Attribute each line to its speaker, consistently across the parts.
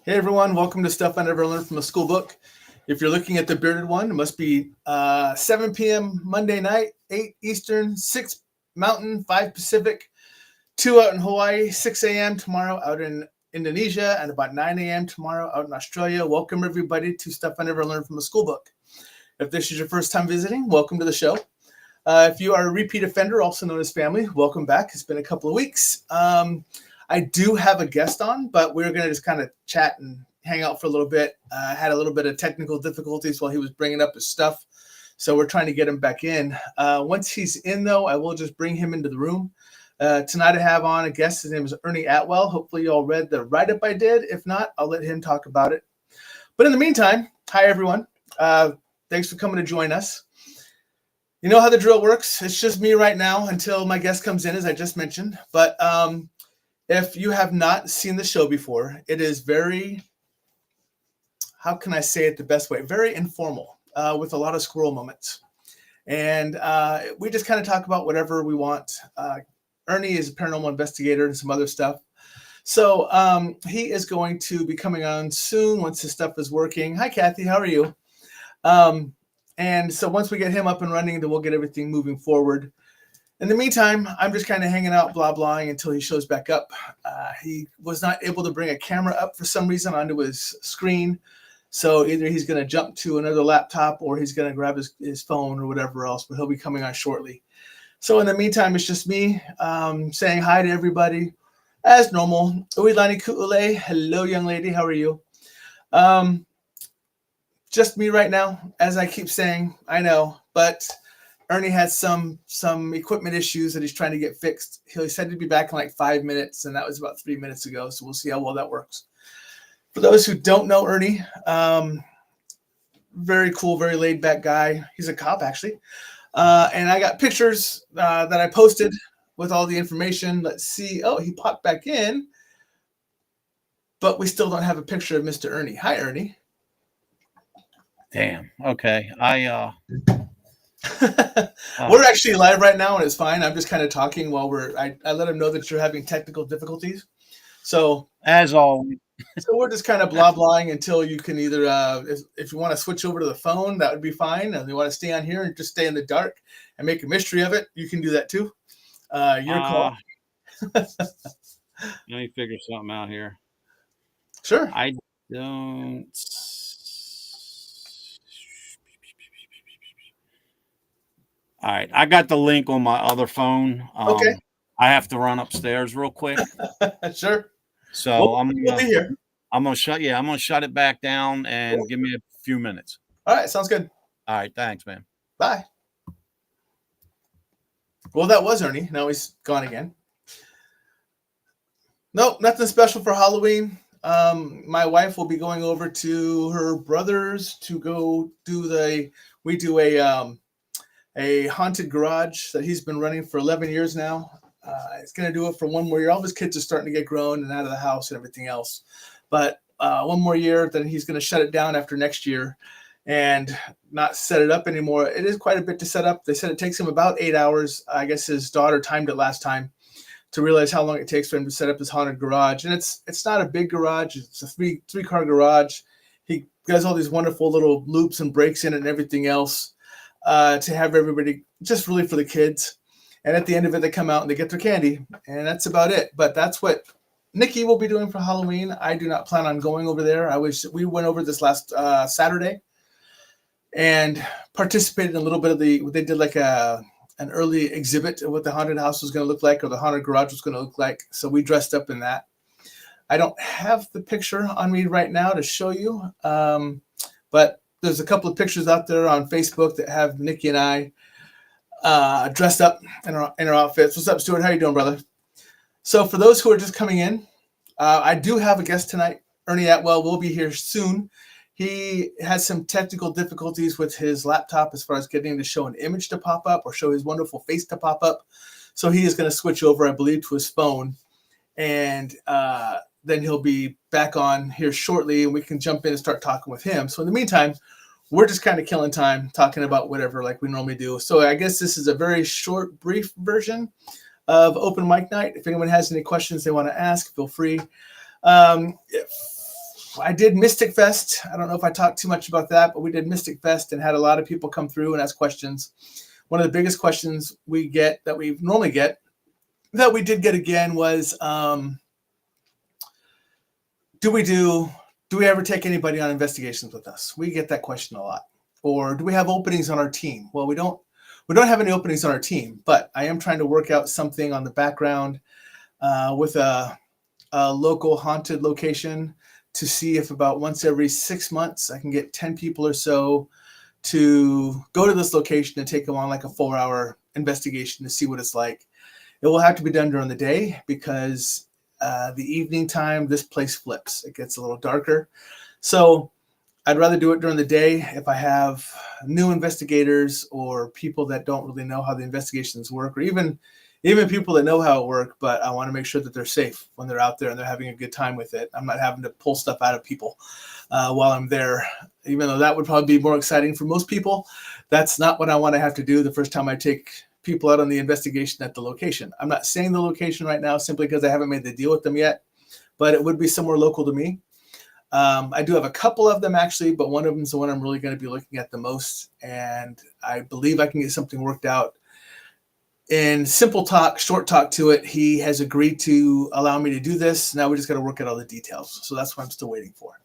Speaker 1: Hey everyone, welcome to Stuff I Never Learned from a School Book. If you're looking at the bearded one, it must be 7 p.m. Monday night, 8 Eastern, 6 Mountain, 5 Pacific, 2 out in Hawaii, 6 a.m. tomorrow out in Indonesia, and about 9 a.m. tomorrow out in Australia. Welcome everybody to Stuff I Never Learned from a School Book. If this is your first time visiting, welcome to the show. If you are a repeat offender, also known as family, welcome back. It's been a couple of weeks. I do have a guest on, but we're going to just kind of chat and hang out for a little bit. Had a little bit of technical difficulties while he was bringing up his stuff, so we're trying to get him back in. Once he's in, though, I will just bring him into the room. Tonight I have on a guest. His name is Ernie Atwell. Hopefully you all read the write-up I did. If not, I'll let him talk about it. But in the meantime, hi, everyone. Thanks for coming to join us. You know how the drill works. It's just me right now until my guest comes in, as I just mentioned. But if you have not seen the show before, it is very, how can I say it the best way? Very informal, with a lot of squirrel moments. And we just kind of talk about whatever we want. Ernie is a paranormal investigator and some other stuff. So he is going to be coming on soon once his stuff is working. Hi, Kathy. How are you? And so once we get him up and running, then we'll get everything moving forward. In the meantime, I'm just kind of hanging out, blah-blahing until he shows back up. He was not able to bring a camera up for some reason onto his screen. So either he's going to jump to another laptop or he's going to grab his phone or whatever else, but he'll be coming on shortly. So in the meantime, it's just me saying hi to everybody as normal. Uilani Ku'ule. Hello, young lady. How are you? Just me right now, as I keep saying, I know, but Ernie has some equipment issues that he's trying to get fixed. He said he'd be back in like 5 minutes, and that was about 3 minutes ago. So we'll see how well that works. For those who don't know Ernie, very cool, very laid back guy. He's a cop, actually. And I got pictures that I posted with all the information. Let's see. Oh, he popped back in, but we still don't have a picture of Mr. Ernie. Hi, Ernie.
Speaker 2: Damn. Okay.
Speaker 1: We're actually live right now, and it's fine. I'm just kind of talking while I let him know that you're having technical difficulties. So
Speaker 2: as always,
Speaker 1: so we're just kind of blah-blahing until you can either, if you want to switch over to the phone, that would be fine. And you want to stay on here and just stay in the dark and make a mystery of it, you can do that too. Your call.
Speaker 2: Let me figure something out here.
Speaker 1: Sure.
Speaker 2: I don't. All right, I got the link on my other phone.
Speaker 1: Okay.
Speaker 2: I have to run upstairs real quick.
Speaker 1: Sure.
Speaker 2: So
Speaker 1: we'll be here.
Speaker 2: I'm gonna shut it back down and give me a few minutes.
Speaker 1: All right, sounds good.
Speaker 2: All right, thanks, man.
Speaker 1: Bye. Well, that was Ernie. Now he's gone again. Nope, nothing special for Halloween. My wife will be going over to her brother's to go do we do a haunted garage that he's been running for 11 years now. He's going to do it for one more year. All of his kids are starting to get grown and out of the house and everything else. But one more year, then he's going to shut it down after next year and not set it up anymore. It is quite a bit to set up. They said it takes him about 8 hours. I guess his daughter timed it last time to realize how long it takes for him to set up his haunted garage. And it's not a big garage. It's a three-car garage. He does all these wonderful little loops and breaks in it and everything else. To have everybody, just really for the kids. And at the end of it, they come out and they get their candy. And that's about it. But that's what Nikki will be doing for Halloween. I do not plan on going over there. We went over this last Saturday and participated in a little bit of they did like an early exhibit of what the haunted house was going to look like or the haunted garage was going to look like. So we dressed up in that. I don't have the picture on me right now to show you. But there's a couple of pictures out there on Facebook that have Nikki and I dressed up in our outfits. What's up, Stuart? How you doing, brother? So for those who are just coming in, I do have a guest tonight. Ernie Atwell will be here soon. He has some technical difficulties with his laptop as far as getting to show an image to pop up or show his wonderful face to pop up. So he is going to switch over, I believe, to his phone. And then he'll be back on here shortly and we can jump in and start talking with him. So in the meantime, we're just kind of killing time talking about whatever like we normally do. So I guess this is a very short, brief version of Open Mic Night. If anyone has any questions they want to ask, feel free. I did Mystic Fest. I don't know if I talked too much about that, but we did Mystic Fest and had a lot of people come through and ask questions. One of the biggest questions we get that we normally get, that we did get again, was do we ever take anybody on investigations with us? We get that question a lot. Or do we have openings on our team? Well, we don't have any openings on our team, but I am trying to work out something on the background with a local haunted location to see if about once every 6 months I can get 10 people or so to go to this location and take them on like a 4-hour investigation to see what it's like. It will have to be done during the day because the evening time, this place flips. It gets a little darker. So I'd rather do it during the day if I have new investigators or people that don't really know how the investigations work, or even people that know how it works, but I want to make sure that they're safe when they're out there and they're having a good time with it. I'm not having to pull stuff out of people while I'm there, even though that would probably be more exciting for most people. That's not what I want to have to do the first time I take people out on the investigation at the location. I'm not saying the location right now simply because I haven't made the deal with them yet, but it would be somewhere local to me. I do have a couple of them actually, but one of them is the one I'm really going to be looking at the most. And I believe I can get something worked out. In simple talk, short talk to it, he has agreed to allow me to do this. Now we just got to work out all the details. So that's what I'm still waiting for.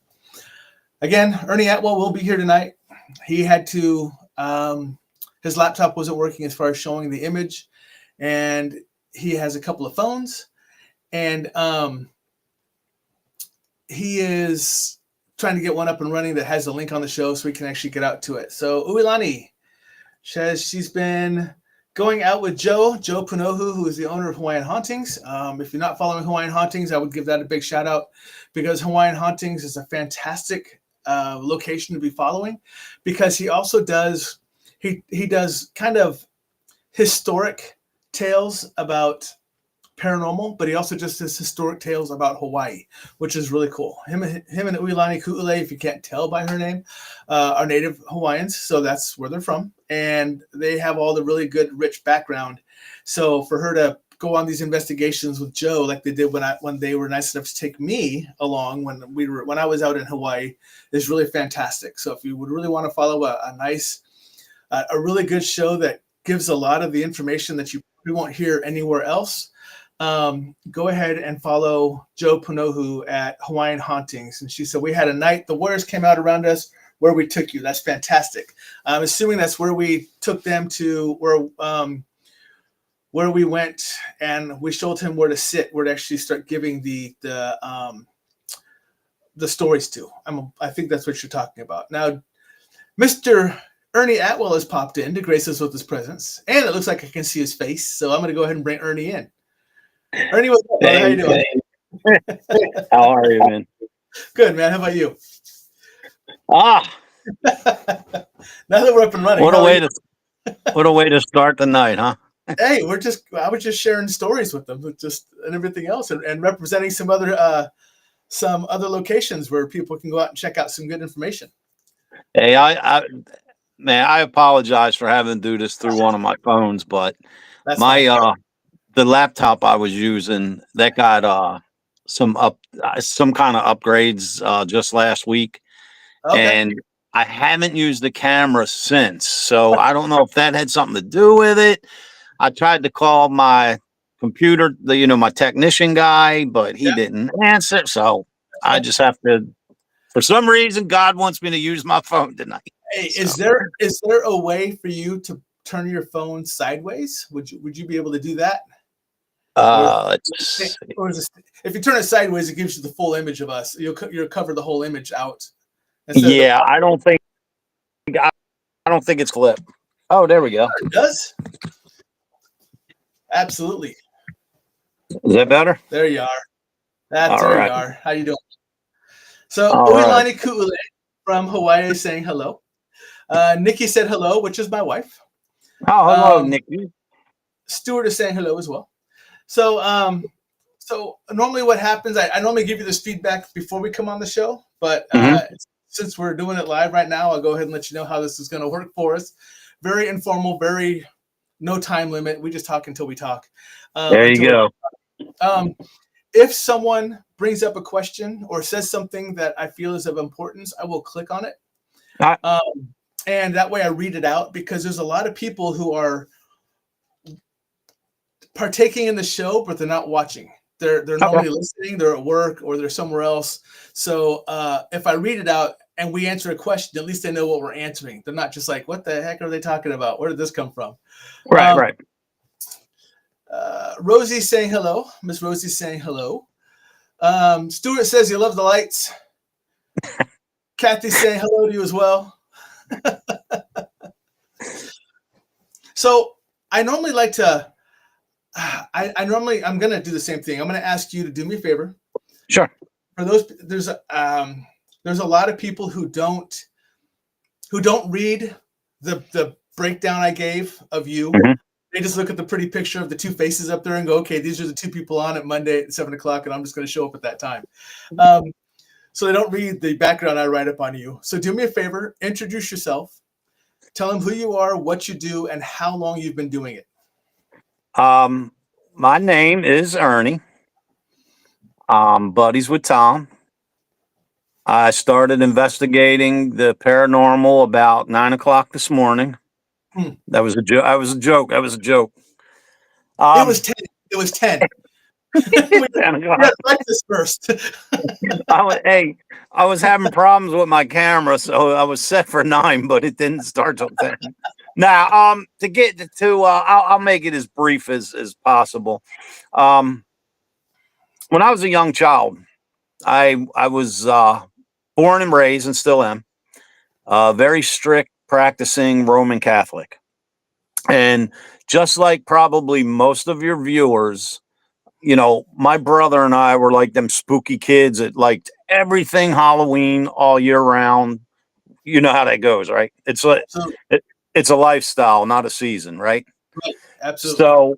Speaker 1: Again, Ernie Atwell will be here tonight. He had to, his laptop wasn't working as far as showing the image. And he has a couple of phones. And he is trying to get one up and running that has a link on the show so we can actually get out to it. So Uilani says she's been going out with Joe Punohu, who is the owner of Hawaiian Hauntings. If you're not following Hawaiian Hauntings, I would give that a big shout out because Hawaiian Hauntings is a fantastic location to be following, because he also does, he does kind of historic tales about paranormal, but he also just does historic tales about Hawaii, which is really cool. Him and Uilani Ku'ule, if you can't tell by her name, are native Hawaiians, so that's where they're from, and they have all the really good, rich background. So for her to go on these investigations with Joe, like they did when they were nice enough to take me along when I was out in Hawaii, is really fantastic. So if you would really want to follow a nice, a really good show that gives a lot of the information that you probably won't hear anywhere else, go ahead and follow Joe Punohu at Hawaiian Hauntings. And she said, we had a night, the warriors came out around us where we took you. That's fantastic. I'm assuming that's where we took them to, where we went and we showed him where to sit, where to actually start giving the stories to. I think that's what you're talking about. Now, Mr. Ernie Atwell has popped in to grace us with his presence, and it looks like I can see his face. So I'm going to go ahead and bring Ernie in. Ernie, what's up, brother? How you doing?
Speaker 3: How are you, man?
Speaker 1: Good, man. How about you?
Speaker 3: Now
Speaker 1: that we're up and running.
Speaker 3: What a way to start the night, huh?
Speaker 1: Hey, I was just sharing stories with them, and everything else, and representing some other locations where people can go out and check out some good information.
Speaker 3: Hey, I apologize for having to do this through one of my phones, but
Speaker 1: That's
Speaker 3: the laptop I was using, that got some kind of upgrades just last week.
Speaker 1: okay.
Speaker 3: And I haven't used the camera since. So I don't know if that had something to do with it. I tried to call my computer, my technician guy, but he didn't answer. So I just have to, for some reason, God wants me to use my phone tonight.
Speaker 1: Hey,
Speaker 3: so.
Speaker 1: is there a way for you to turn your phone sideways? Would you be able to do that? If you turn it sideways, it gives you the full image of us. You'll cover the whole image out.
Speaker 3: Yeah, I don't think it's clipped. Oh, there we go.
Speaker 1: It does. Absolutely.
Speaker 3: Is that better?
Speaker 1: There you are. There you are. How you doing? So Uilani Ku'ule from Hawaii saying hello. Nikki said hello, which is my wife.
Speaker 3: Oh, hello, Nikki.
Speaker 1: Stuart is saying hello as well. So so normally what happens, I normally give you this feedback before we come on the show, but since we're doing it live right now, I'll go ahead and let you know how this is going to work for us. Very informal, very no time limit. We just talk until we talk.
Speaker 3: There you go.
Speaker 1: if someone brings up a question or says something that I feel is of importance, I will click on it. And that way I read it out, because there's a lot of people who are partaking in the show, but they're not watching. They're normally listening, they're at work or they're somewhere else. So if I read it out and we answer a question, at least they know what we're answering. They're not just like, what the heck are they talking about? Where did this come from?
Speaker 3: Right.
Speaker 1: Rosie's saying hello. Miss Rosie's saying hello. Stuart says you love the lights. Kathy's saying hello to you as well. So I normally like to, I'm going to do the same thing. I'm going to ask you to do me a favor.
Speaker 3: Sure.
Speaker 1: For those, there's a lot of people who don't read the breakdown I gave of you.
Speaker 3: Mm-hmm.
Speaker 1: They just look at the pretty picture of the two faces up there and go, okay, these are the two people on at Monday at 7:00, and I'm just going to show up at that time. So they don't read the background I write up on you. So do me a favor, introduce yourself, tell them who you are, what you do, and how long you've been doing it.
Speaker 3: My name is Ernie. Buddies with Tom. I started investigating the paranormal about 9:00 this morning. That was a joke. That was a joke. It was
Speaker 1: 10. It was 10. We had breakfast first.
Speaker 3: I was having problems with my camera, so I was set for 9, but it didn't start till 10. Now, to get to, I'll make it as brief as possible. When I was a young child, I was born and raised, and still am, very strict practicing Roman Catholic. And just like probably most of your viewers, you know, my brother and I were like them spooky kids that liked everything Halloween all year round. You know how that goes, right? It's like it's a lifestyle, not a season, right?
Speaker 1: Right. Absolutely.
Speaker 3: So,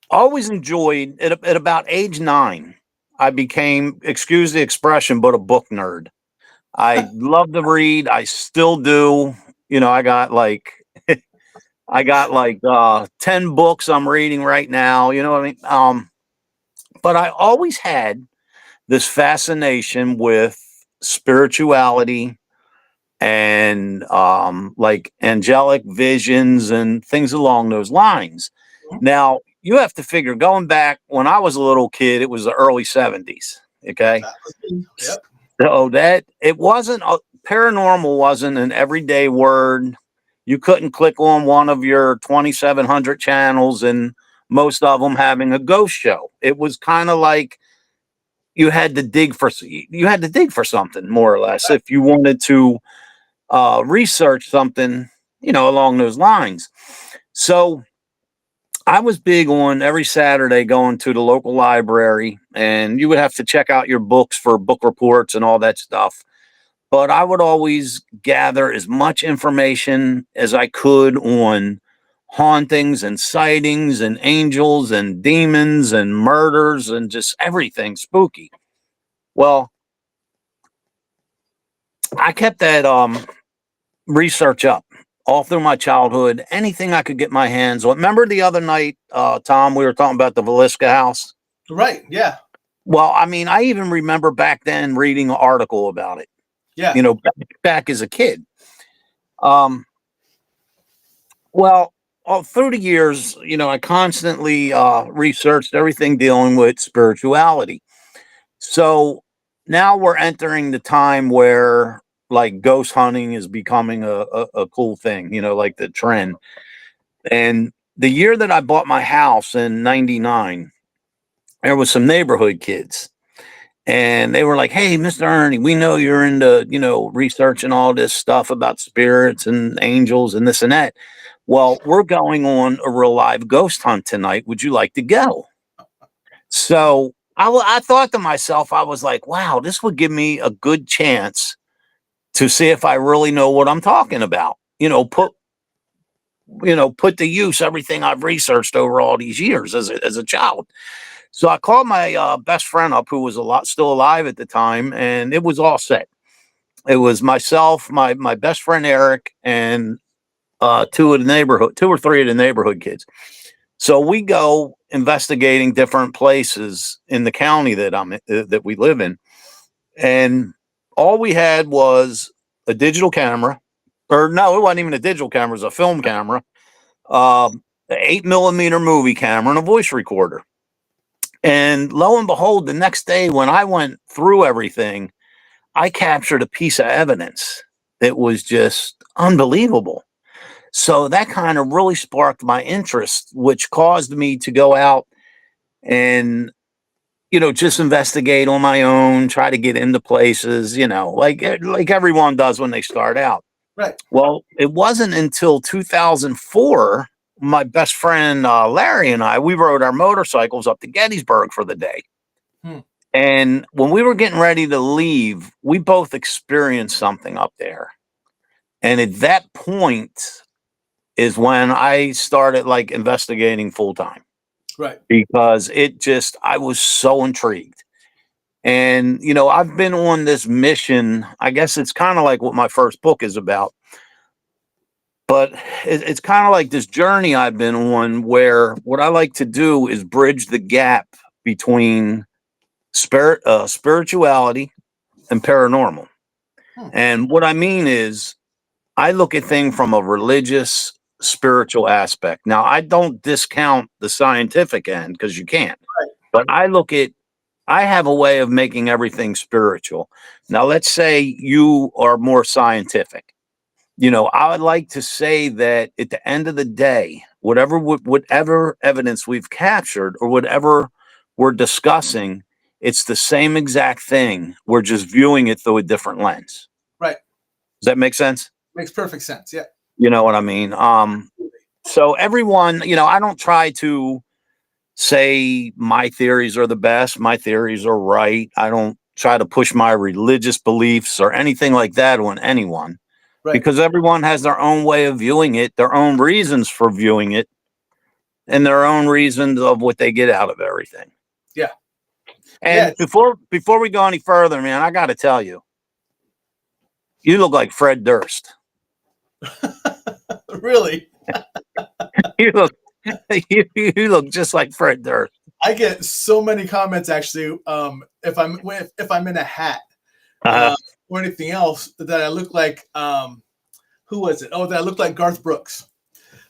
Speaker 3: always enjoyed at about age 9. I became, excuse the expression, but a book nerd. I love to read. I still do. You know, I got like 10 books I'm reading right now. You know what I mean? But I always had this fascination with spirituality and like angelic visions and things along those lines. Now, you have to figure, going back when I was a little kid, it was the early 70s. Okay.
Speaker 1: Yep.
Speaker 3: So that it wasn't paranormal wasn't an everyday word. You couldn't click on one of your 2,700 channels and most of them having a ghost show. It was kind of like you had to dig for something, more or less, if you wanted to research something, you know, along those lines. So I was big on every Saturday going to the local library, and you would have to check out your books for book reports and all that stuff. But I would always gather as much information as I could on hauntings and sightings and angels and demons and murders and just everything spooky. Well, I kept that research up all through my childhood. Anything I could get my hands on. Remember the other night, Tom, we were talking about the Velisca house?
Speaker 1: Right. Yeah.
Speaker 3: Well, I mean, I even remember back then reading an article about it.
Speaker 1: Yeah.
Speaker 3: You know, back as a kid. Well, all through the years, you know, I constantly researched everything dealing with spirituality. So now we're entering the time where like ghost hunting is becoming a cool thing, you know, like the trend. And the year that I bought my house in 99, there was some neighborhood kids. And they were like, hey, Mr. Ernie, we know you're into, you know, researching all this stuff about spirits and angels and this and that. Well, we're going on a real live ghost hunt tonight. Would you like to go? So I thought to myself, I was like, wow, this would give me a good chance to see if I really know what I'm talking about. Put to use everything I've researched over all these years as a child. So I called my best friend up, who was still alive at the time, and it was all set. It was myself, my best friend Eric, and two or three of the neighborhood kids. So we go, investigating different places in the county that that we live in, and all we had was a digital camera, or no, it wasn't even a digital camera; it was a film camera, an 8mm movie camera, and a voice recorder. And lo and behold, the next day when I went through everything, I captured a piece of evidence that was just unbelievable. So that kind of really sparked my interest, which caused me to go out and, just investigate on my own, try to get into places, like everyone does when they start out.
Speaker 1: Right.
Speaker 3: Well, it wasn't until 2004, my best friend Larry and we rode our motorcycles up to Gettysburg for the day. And when we were getting ready to leave, we both experienced something up there. And at that point is when I started like investigating full time.
Speaker 1: Right.
Speaker 3: Because I was so intrigued. And, I've been on this mission. I guess it's kind of like what my first book is about. But it's kind of like this journey I've been on where what I like to do is bridge the gap between spirituality and paranormal. And what I mean is I look at things from a religious, spiritual aspect. Now, I don't discount the scientific end because you can't.
Speaker 1: Right.
Speaker 3: But I have a way of making everything spiritual. Now, let's say you are more scientific. I would like to say that at the end of the day, whatever evidence we've captured or whatever we're discussing, it's the same exact thing. We're just viewing it through a different lens.
Speaker 1: Right.
Speaker 3: Does that make sense?
Speaker 1: Makes perfect sense. Yeah.
Speaker 3: You know what I mean? So everyone, I don't try to say my theories are the best. My theories are right. I don't try to push my religious beliefs or anything like that on anyone. Right. Because everyone has their own way of viewing it, their own reasons for viewing it, and their own reasons of what they get out of everything.
Speaker 1: Yeah.
Speaker 3: And before we go any further, man, I got to tell you, you look like Fred Durst.
Speaker 1: Really?
Speaker 3: you look just like Fred Durst.
Speaker 1: I get so many comments actually. If I'm in a hat or anything else, that I look like who was it? Oh, that I look like Garth Brooks.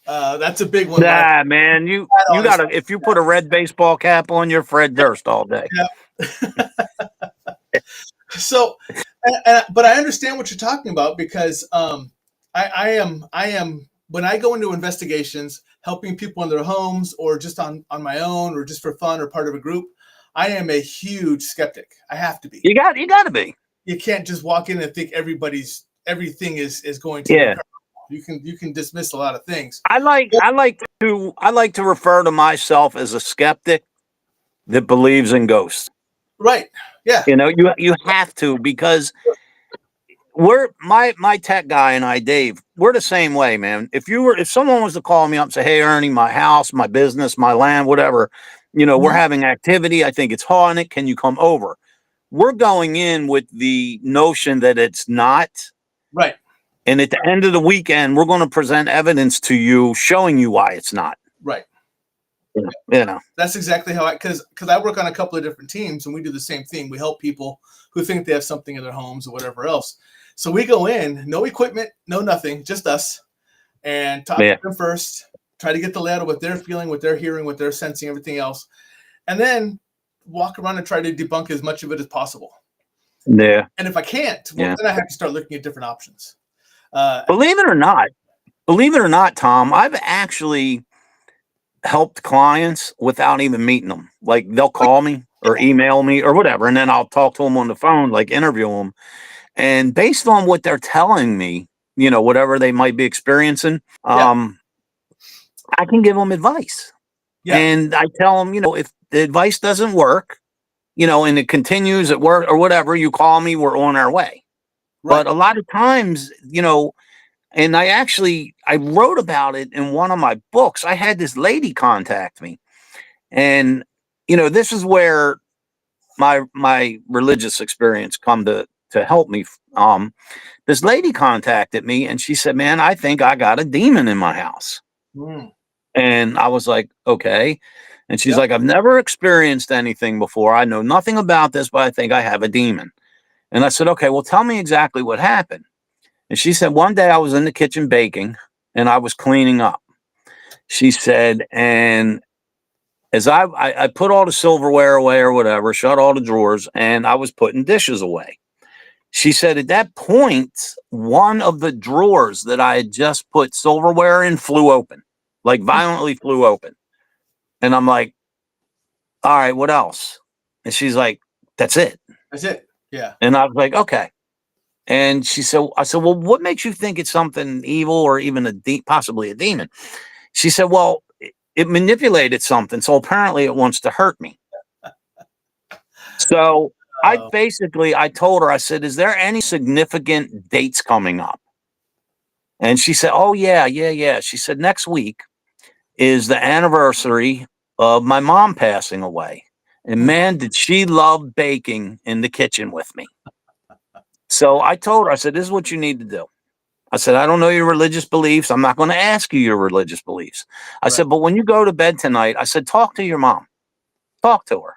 Speaker 1: That's a big one.
Speaker 3: Nah, man, you gotta if you put a red baseball cap on, you're Fred Durst all day.
Speaker 1: Yeah. So, but I understand what you're talking about because I am when I go into investigations, helping people in their homes or just on my own or just for fun or part of a group, I am a huge skeptic. I have to be. You got to be. You can't just walk in and think everything is going to. Yeah. You can dismiss a lot of things. I like to refer to myself as a skeptic that believes in ghosts. Right. Yeah. You have to, because we're my tech guy and I, Dave, we're the same way, man. If someone was to call me up and say, "Hey, Ernie, my house, my business, my land, whatever, we're having activity. I think it's haunted. Can you come over?" We're going in with the notion that it's not. Right. And at the end of the weekend, we're going to present evidence to you showing you why it's not. Right. That's exactly how because I work on a couple of different teams and we do the same thing. We help people who think they have something in their homes or whatever else. So we go in, no equipment, no nothing, just us, and talk to them first, try to get the layout of what they're feeling, what they're hearing, what they're sensing, everything else, and then walk around and try to debunk as much of it as possible. Yeah. And if I can't, then I have to start looking at different options. Believe it or not, Tom, I've actually helped clients without even meeting them. Like they'll call me or email me or whatever, and then I'll talk to them on the phone, like interview them. And based on what they're telling me, whatever they might be experiencing, I can give them advice. Yeah. And I tell them, if the advice doesn't work, and it continues at work or whatever, you call me, we're on our way. Right. But a lot of times, and I wrote about it in one of my books. I had this lady contact me, and this is where my religious experience come to help me. This lady contacted me, and she said, "Man, I think I got a demon in my house." And I was like, "Okay."
Speaker 3: And she's
Speaker 1: Yep.
Speaker 3: like, I've never experienced anything before. I know nothing about this, but I think I have a demon. And I said, okay, well, tell me exactly what happened. And she said, one day I was in the kitchen baking and I was cleaning up. She said, and as I put all the silverware away or whatever, shut all the drawers, and I was putting dishes away. She said, at that point, one of the drawers that I had just put silverware in flew open, like violently flew open. And I'm like, all right, what else? And she's like, that's it.
Speaker 1: That's it. Yeah.
Speaker 3: And I was like, okay. And she said, I said, well, what makes you think it's something evil or even possibly a demon? She said, well, it manipulated something. So apparently it wants to hurt me. So I told her, I said, is there any significant dates coming up? And she said, oh, yeah. She said, next week is the anniversary of my mom passing away. And man, did she love baking in the kitchen with me. So I told her, I said, this is what you need to do. I said, I don't know your religious beliefs. I'm not going to ask you your religious beliefs. I said, but when you go to bed tonight, I said, talk to your mom. Talk to her.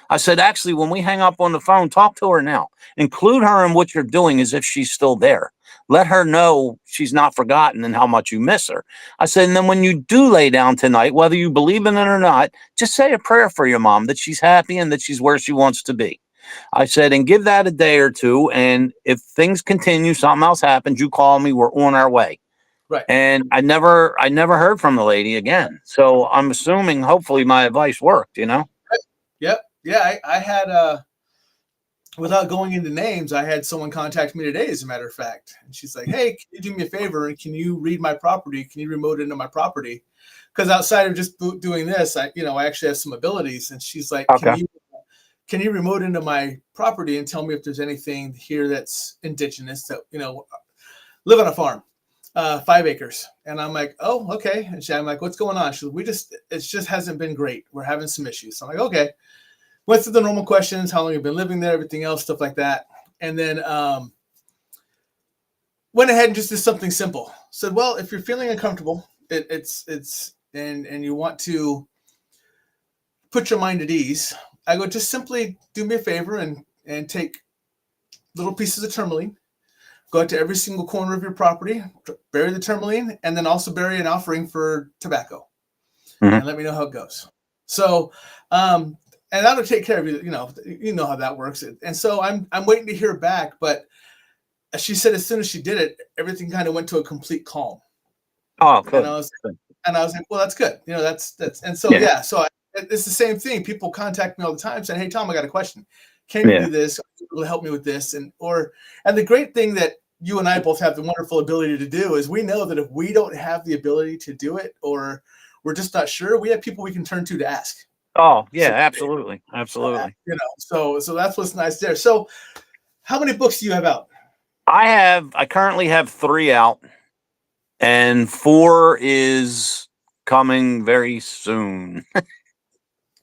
Speaker 3: I said, actually, when we hang up on the phone, talk to her now. Include her in what you're doing as if she's still there. Let her know she's not forgotten and how much you miss her. I said, and then when you do lay down tonight, whether you believe in it or not, just say a prayer for your mom that she's happy and that she's where she wants to be. I said, and give that a day or two. And if things continue, something else happens, you call me, we're on our way.
Speaker 1: Right.
Speaker 3: And I never heard from the lady again. So I'm assuming hopefully my advice worked,
Speaker 1: Yep. Yeah. I had, without going into names, I had someone contact me today, as a matter of fact. And she's like, hey, can you do me a favor? And can you read my property? Can you remote into my property? Because outside of just doing this, I actually have some abilities. And she's like,
Speaker 3: Okay.
Speaker 1: Can you remote into my property and tell me if there's anything here that's indigenous that, live on a farm, 5 acres. And I'm like, oh, okay. And I'm like, what's going on? She's like, it just hasn't been great. We're having some issues. So I'm like, okay. Went through the normal questions, how long you've been living there, everything else, stuff like that. And then went ahead and just did something simple. Said, well, if you're feeling uncomfortable, and you want to put your mind at ease, I go, just simply do me a favor and take little pieces of tourmaline, go out to every single corner of your property, bury the tourmaline, and then also bury an offering for tobacco, and let me know how it goes. So, and that'll take care of you. You know how that works. And so I'm waiting to hear back. But she said as soon as she did it, everything kind of went to a complete calm.
Speaker 3: Oh, good.
Speaker 1: And I was like, well, that's good. That's and so yeah. So it's the same thing. People contact me all the time saying, hey, Tom, I got a question. Can you do this? Will help me with this? And the great thing that you and I both have the wonderful ability to do is we know that if we don't have the ability to do it, or we're just not sure, we have people we can turn to ask.
Speaker 3: Oh yeah, absolutely.
Speaker 1: So that's what's nice there. So how many books do you have out?
Speaker 3: I currently have 3 out, and 4 is coming very soon.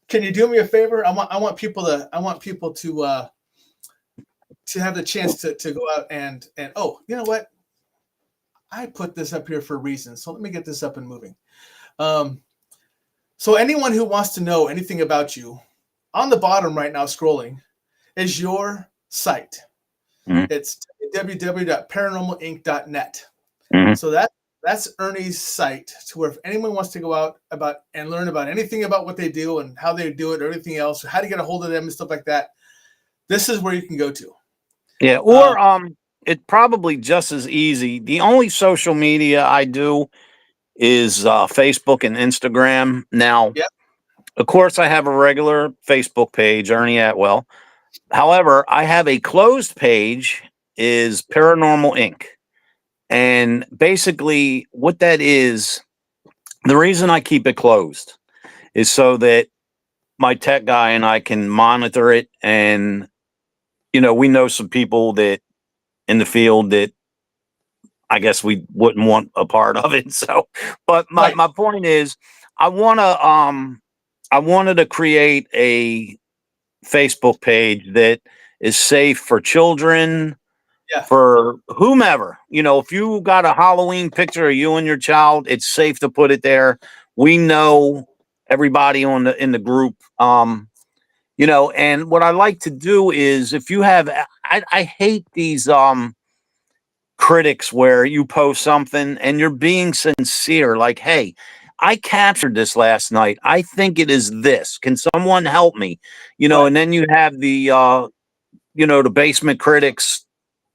Speaker 1: Can you do me a favor? I want people to have the chance to go out and oh, you know what? I put this up here for a reason. So let me get this up and moving. So anyone who wants to know anything about you, on the bottom right now scrolling is your site. It's www.paranormalinc.net. So that's Ernie's site, to where if anyone wants to go out about and learn about anything about what they do and how they do it or anything else, or how to get a hold of them and stuff like that, this is where you can go to.
Speaker 3: Yeah, or it's probably just as easy. The only social media I do is Facebook and Instagram. Now, of course, I have a regular Facebook page, Ernie Atwell. However, I have a closed page, is Paranormal Inc. And basically what that is, the reason I keep it closed is so that my tech guy and I can monitor it. And, we know some people that in the field that I guess we wouldn't want a part of it. So, but my point is, I wanted to create a Facebook page that is safe for children, for whomever. If you got a Halloween picture of you and your child, it's safe to put it there. We know everybody in the group. And what I like to do is, if you have, I hate these critics where you post something and you're being sincere, like, hey, I captured this last night. I think it is this. Can someone help me?
Speaker 1: Right.
Speaker 3: And then you have the the basement critics,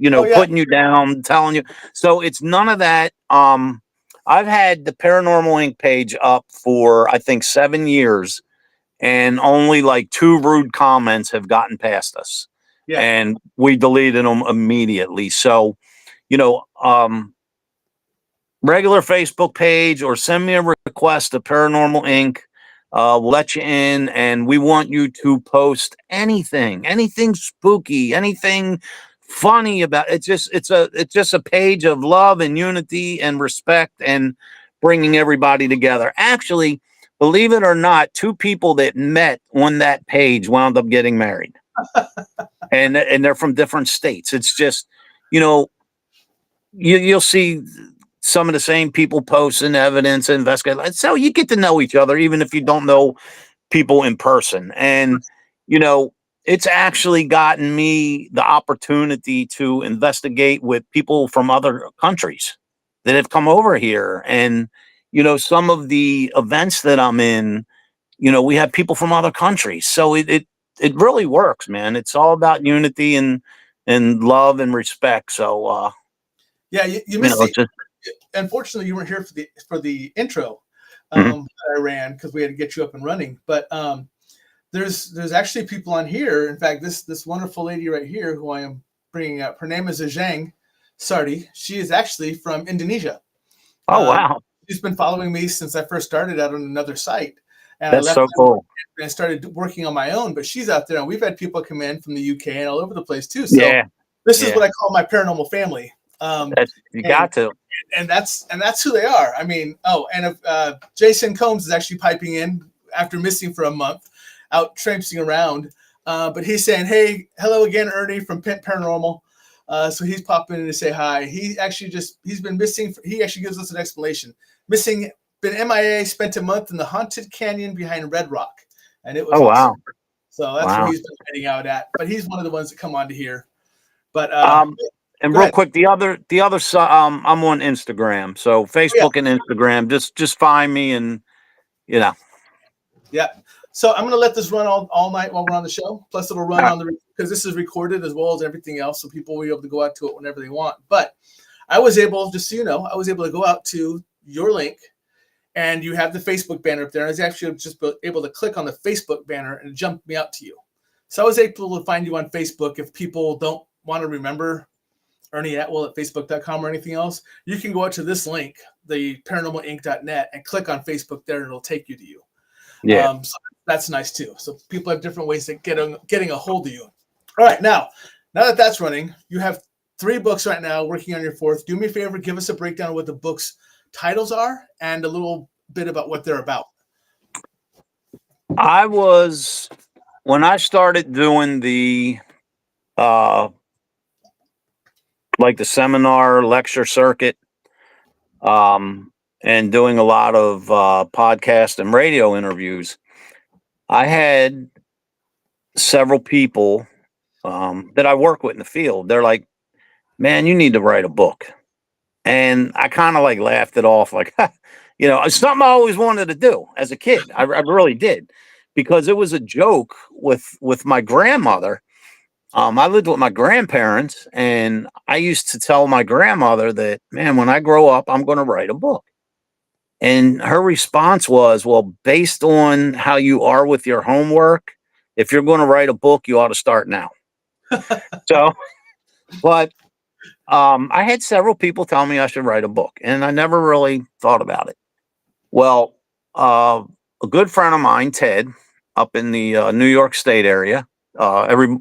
Speaker 1: Oh yeah.
Speaker 3: putting you down, telling you. So it's none of that. I've had the Paranormal Inc. page up for, I think, 7 years, and only like 2 rude comments have gotten past us.
Speaker 1: Yeah.
Speaker 3: And we deleted them immediately. So, you know, um, regular Facebook page, or send me a request to Paranormal Inc. We'll let you in, and we want you to post anything spooky, anything funny about it. It's just a page of love and unity and respect and bringing everybody together. Actually, believe it or not, 2 people that met on that page wound up getting married, and they're from different states. It's just, you know, you'll see some of the same people posting evidence, investigate. So you get to know each other, even if you don't know people in person. And, it's actually gotten me the opportunity to investigate with people from other countries that have come over here. And, some of the events that I'm in, we have people from other countries. So it really works, man. It's all about unity and love and respect. So,
Speaker 1: Yeah, you missed
Speaker 3: it's just,
Speaker 1: unfortunately you weren't here for the intro
Speaker 3: Mhm.
Speaker 1: that I ran, because we had to get you up and running. But there's actually people on here. In fact, this wonderful lady right here, who I am bringing up, her name is Ajang Sardi. She is actually from Indonesia.
Speaker 3: oh,
Speaker 1: Um,
Speaker 3: wow.
Speaker 1: she's been following me since I first started out on another site, and I
Speaker 3: That's
Speaker 1: left
Speaker 3: so cool.
Speaker 1: and I started working on my own. But she's out there, and we've had people come in from the UK and all over the place too. So
Speaker 3: Yeah.
Speaker 1: this is
Speaker 3: Yeah.
Speaker 1: what I call my paranormal family.
Speaker 3: You
Speaker 1: And
Speaker 3: got to.
Speaker 1: that's who they are. I mean, and if, Jason Combs is actually piping in after missing for a month, out traipsing around. But he's saying, "Hey, hello again, Ernie from Pent Paranormal." So he's popping in to say hi. He's been missing. He actually gives us an explanation. Missing, been MIA, spent a month in the haunted canyon behind Red Rock, and it was
Speaker 3: Oh,
Speaker 1: awesome.
Speaker 3: wow.
Speaker 1: So that's where
Speaker 3: Wow.
Speaker 1: he's been hiding out at. But he's one of the ones that come on to here. But
Speaker 3: And
Speaker 1: go
Speaker 3: real
Speaker 1: ahead.
Speaker 3: quick, the other side, I'm on Instagram. So
Speaker 1: Oh, yeah.
Speaker 3: Facebook and Instagram, just find me, and you know.
Speaker 1: Yeah. So I'm going to let this run all night while we're on the show. Plus, it'll run
Speaker 3: Uh,
Speaker 1: on because this is recorded as well as everything else, so people will be able to go out to it whenever they want. But I was able, just so you know, I was able to go out to your link, and you have the Facebook banner up there. I was actually just able to click on the Facebook banner and jump me out to you. So I was able to find you on Facebook. If people don't want to remember Ernie Atwell at Facebook.com or anything else, you can go out to this link, the paranormalinc.net, and click on Facebook there, and it'll take you to you.
Speaker 3: yeah.
Speaker 1: So that's nice too. So people have different ways of getting a hold of you. All right, now that that's running, you have 3 books right now, working on your 4th. Do me a favor, give us a breakdown of what the books' titles are and a little bit about what they're about.
Speaker 3: When I started doing the uh like the seminar lecture circuit, and doing a lot of podcast and radio interviews, I had several people that I work with in the field. They're like, "Man, you need to write a book." And I kind of like laughed it off, like, it's something I always wanted to do as a kid. I really did, because it was a joke with my grandmother. I lived with my grandparents, and I used to tell my grandmother that, man, when I grow up, I'm going to write a book. And her response was, well, based on how you are with your homework, if you're going to write a book, you ought to start now. So, but I had several people tell me I should write a book, and I never really thought about it. Well, a good friend of mine, Ted, up in the New York State area, every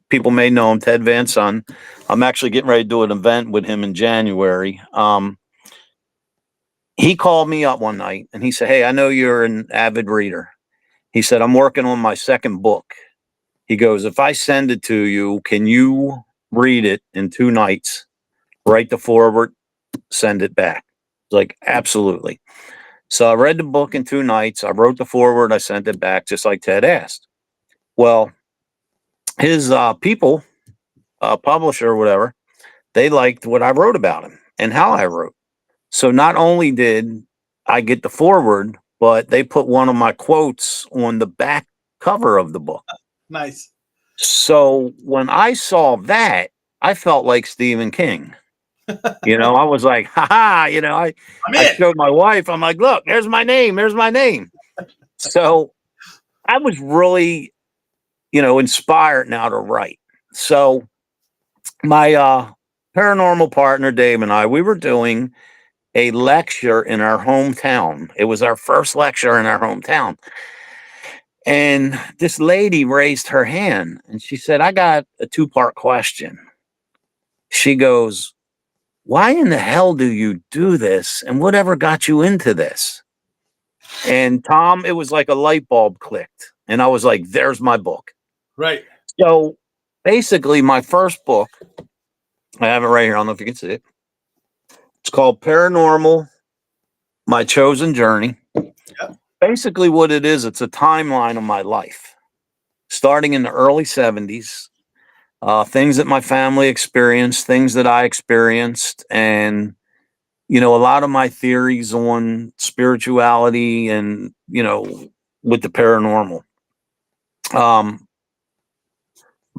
Speaker 3: people may know him, Ted Van Son. I'm actually getting ready to do an event with him in January. He called me up one night and he said, "Hey, I know you're an avid reader." He said, "I'm working on my 2nd book." He goes, "If I send it to you, can you read it in 2 nights, write the foreword, send it back?" Like, absolutely. So I read the book in 2 nights. I wrote the foreword. I sent it back just like Ted asked. Well, his people, publisher or whatever, they liked what I wrote about him and how I wrote. So not only did I get the foreword, but they put one of my quotes on the back cover of the book.
Speaker 1: Nice.
Speaker 3: So when I saw that, I felt like Stephen King. I was like, ha,
Speaker 1: I'm
Speaker 3: I
Speaker 1: in.
Speaker 3: showed my wife, I'm like, look, there's my name. There's my name. So I was really, inspired now to write. So my paranormal partner, Dave, and I, we were doing a lecture in our hometown. It was our first lecture in our hometown. And this lady raised her hand and she said, I got a 2-part question. She goes, why in the hell do you do this? And whatever got you into this? And Tom, it was like a light bulb clicked. And I was like, there's my book.
Speaker 1: Right.
Speaker 3: So basically, my first book, I have it right here. I don't know if you can see it. It's called Paranormal, My Chosen Journey.
Speaker 1: Yep.
Speaker 3: Basically, what it is, it's a timeline of my life, starting in the early 70s, things that my family experienced, things that I experienced, and a lot of my theories on spirituality and, with the paranormal.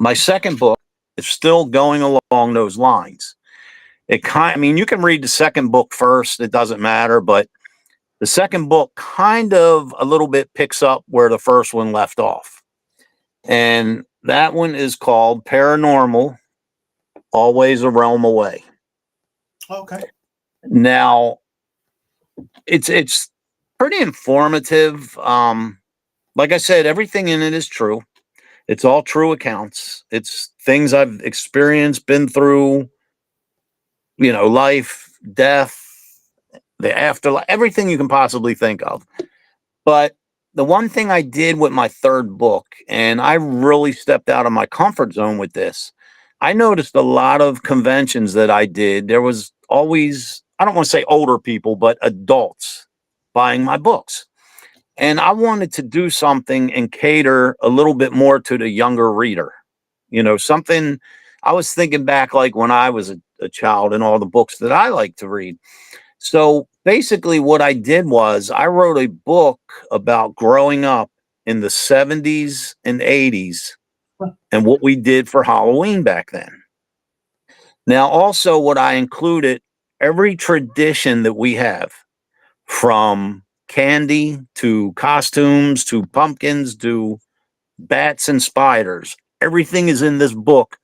Speaker 3: My second book is still going along those lines. You can read the second book first, it doesn't matter, but the second book kind of a little bit picks up where the first one left off. And that one is called Paranormal, Always a Realm Away.
Speaker 1: Okay.
Speaker 3: Now, it's pretty informative. Like I said, everything in it is true. It's all true accounts. It's things I've experienced, been through, life, death, the afterlife, everything you can possibly think of. But the one thing I did with my third book, and I really stepped out of my comfort zone with this, I noticed a lot of conventions that I did. There was always, I don't want to say older people, but adults buying my books. And I wanted to do something and cater a little bit more to the younger reader. Something I was thinking back like when I was a child and all the books that I like to read. So basically, what I did was I wrote a book about growing up in the 70s and 80s and what we did for Halloween back then. Now, also, what I included every tradition that we have, from candy to costumes to pumpkins to bats and spiders. Everything is in this book,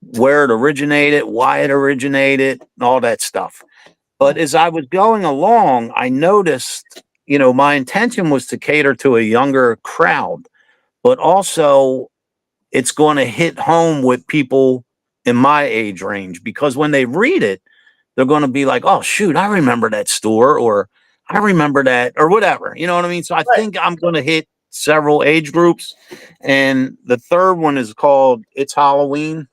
Speaker 3: where it originated, why it originated, all that stuff. But as I was going along, I noticed, my intention was to cater to a younger crowd, but also it's going to hit home with people in my age range, because when they read it, they're going to be like, oh, shoot, I remember that store, or I remember that, or whatever. You know what I mean? So I think I'm going to hit several age groups. And the third one is called It's Halloween.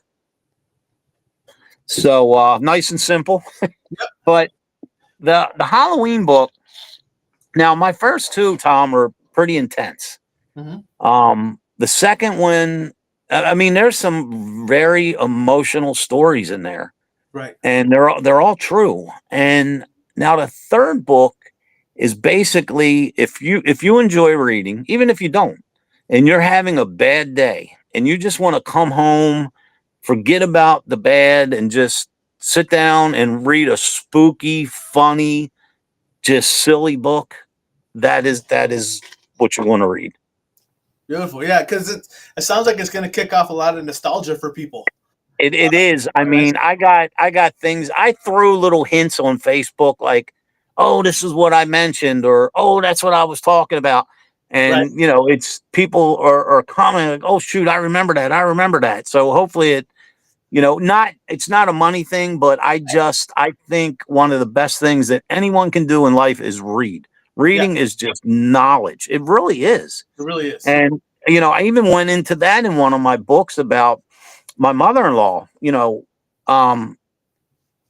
Speaker 3: So nice and simple. But the Halloween book, now my first two, Tom, are pretty intense. The second one, I mean, there's some very emotional stories in there.
Speaker 1: Right.
Speaker 3: And they're all true. And now the third book is basically, if you enjoy reading, even if you don't, and you're having a bad day and you just want to come home, forget about the bad, and just sit down and read a spooky, funny, just silly book, that is what you want to read.
Speaker 1: Beautiful. Yeah, because it sounds like it's going to kick off a lot of nostalgia for people.
Speaker 3: It is. I mean, I got things. I threw little hints on Facebook like, "Oh, this is what I mentioned," or "Oh, that's what I was talking about." And it's people are commenting like, "Oh, shoot, I remember that. I remember that." So hopefully it's not a money thing, but I think one of the best things that anyone can do in life is read. Reading is just knowledge. It really is.
Speaker 1: It really is.
Speaker 3: And I even went into that in one of my books about my mother-in-law.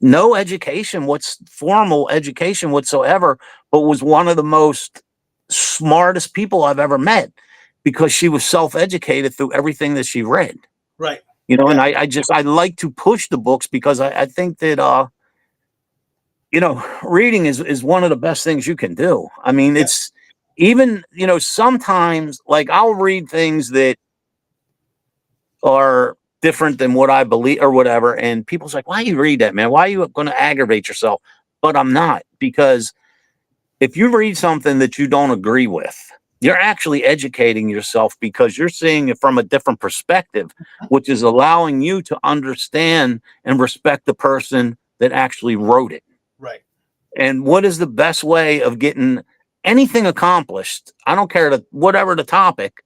Speaker 3: no education, what's formal education whatsoever, but was one of the most smartest people I've ever met because she was self-educated through everything that she read.
Speaker 1: Right.
Speaker 3: You know,
Speaker 1: Yeah.
Speaker 3: and I like to push the books because I think that you know, reading is one of the best things you can do. I mean,
Speaker 1: Yeah.
Speaker 3: it's even, you know, sometimes like I'll read things that are different than what I believe or whatever. And people's like, why you read that, man? Why are you going to aggravate yourself? But I'm not, because if you read something that you don't agree with, you're actually educating yourself because you're seeing it from a different perspective, which is allowing you to understand and respect the person that actually wrote it.
Speaker 1: Right.
Speaker 3: And what is the best way of getting anything accomplished? I don't care whatever the topic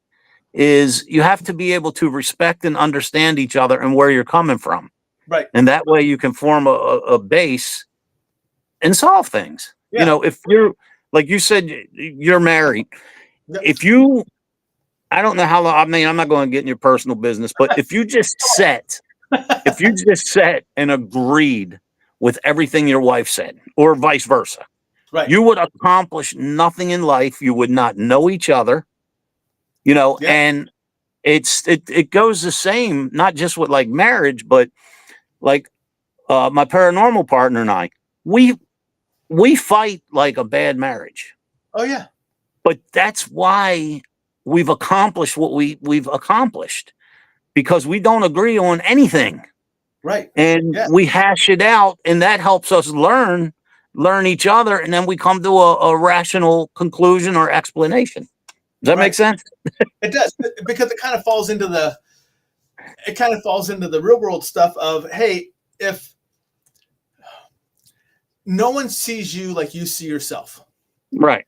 Speaker 3: is, you have to be able to respect and understand each other and where you're coming from.
Speaker 1: Right.
Speaker 3: And that way you can form a base and solve things. You
Speaker 1: Yeah.
Speaker 3: know, if you're, like you said, you're married.
Speaker 1: Yep.
Speaker 3: If you, I don't know how long, I mean, I'm not going to get in your personal business, but if you just sat and agreed with everything your wife said, or vice versa,
Speaker 1: Right.
Speaker 3: you would accomplish nothing in life. You would not know each other, you know,
Speaker 1: Yeah.
Speaker 3: and it goes the same, not just with like marriage, but like my paranormal partner and I, we fight like a bad marriage.
Speaker 1: Oh yeah.
Speaker 3: But that's why we've accomplished what we've accomplished, because we don't agree on anything.
Speaker 1: Right.
Speaker 3: And
Speaker 1: Yeah.
Speaker 3: we hash it out, and that helps us learn each other, and then we come to a rational conclusion or explanation. Does that make
Speaker 1: Right.
Speaker 3: sense?
Speaker 1: It does, because it kind of falls into the real world stuff of, hey, if no one sees you like you see yourself,
Speaker 3: Right.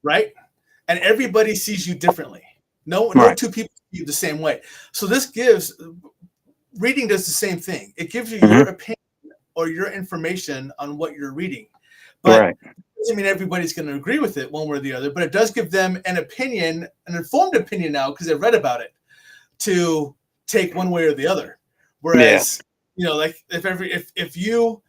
Speaker 1: right? And everybody sees you differently. No
Speaker 3: Right.
Speaker 1: two people see you the same way. So reading does the same thing. It gives you
Speaker 3: Mhm.
Speaker 1: your opinion or your information on what you're reading. But
Speaker 3: Right.
Speaker 1: it doesn't mean everybody's going to agree with it one way or the other, but it does give them an opinion, an informed opinion now, because they've read about it, to take one way or the other. Whereas, you know, like if you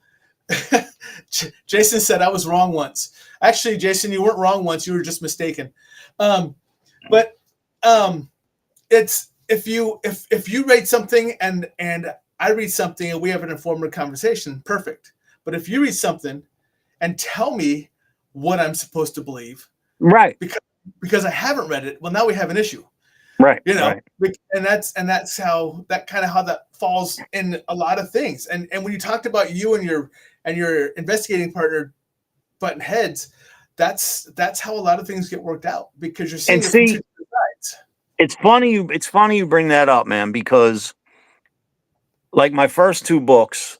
Speaker 1: Jason said I was wrong once. Actually, Jason, you weren't wrong once. You were just mistaken. But it's if you read something and I read something and we have an informative conversation, perfect. But if you read something and tell me what I'm supposed to believe,
Speaker 3: Right.
Speaker 1: because I haven't read it, well, now we have an issue.
Speaker 3: Right.
Speaker 1: You know,
Speaker 3: Right.
Speaker 1: and that's how that falls in a lot of things. And when you talked about you and your investigating partner button heads, that's how a lot of things get worked out, because you're seeing
Speaker 3: And
Speaker 1: it from two
Speaker 3: see,
Speaker 1: different sides.
Speaker 3: it's funny you bring that up, man, because like my first two books,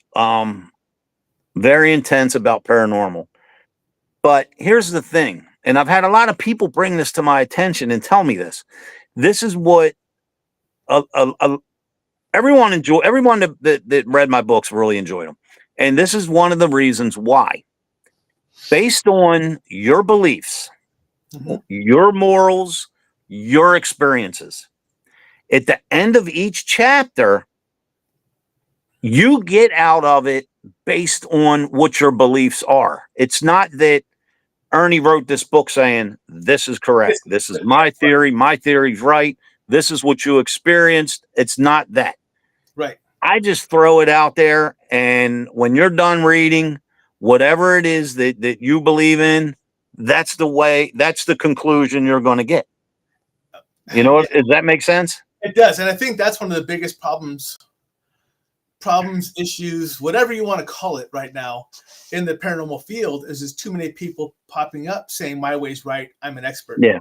Speaker 3: very intense about paranormal. But here's the thing, and I've had a lot of people bring this to my attention and tell me this. This is what everyone that read my books really enjoyed them. And this is one of the reasons why. Based on your beliefs,
Speaker 1: Mm-hmm.
Speaker 3: your morals, your experiences, at the end of each chapter, you get out of it based on what your beliefs are. It's not that Ernie wrote this book saying, this is correct. This is my theory. My theory's right. This is what you experienced. It's not that.
Speaker 1: Right.
Speaker 3: I just throw it out there. And when you're done reading, whatever it is that you believe in, that's the conclusion you're going to get. You know,
Speaker 1: Yeah,
Speaker 3: does that make sense?
Speaker 1: it does. And I think that's one of the biggest issues, whatever you want to call it right now in the paranormal field, is there's too many people popping up saying my way's right, I'm an expert.
Speaker 3: Yeah.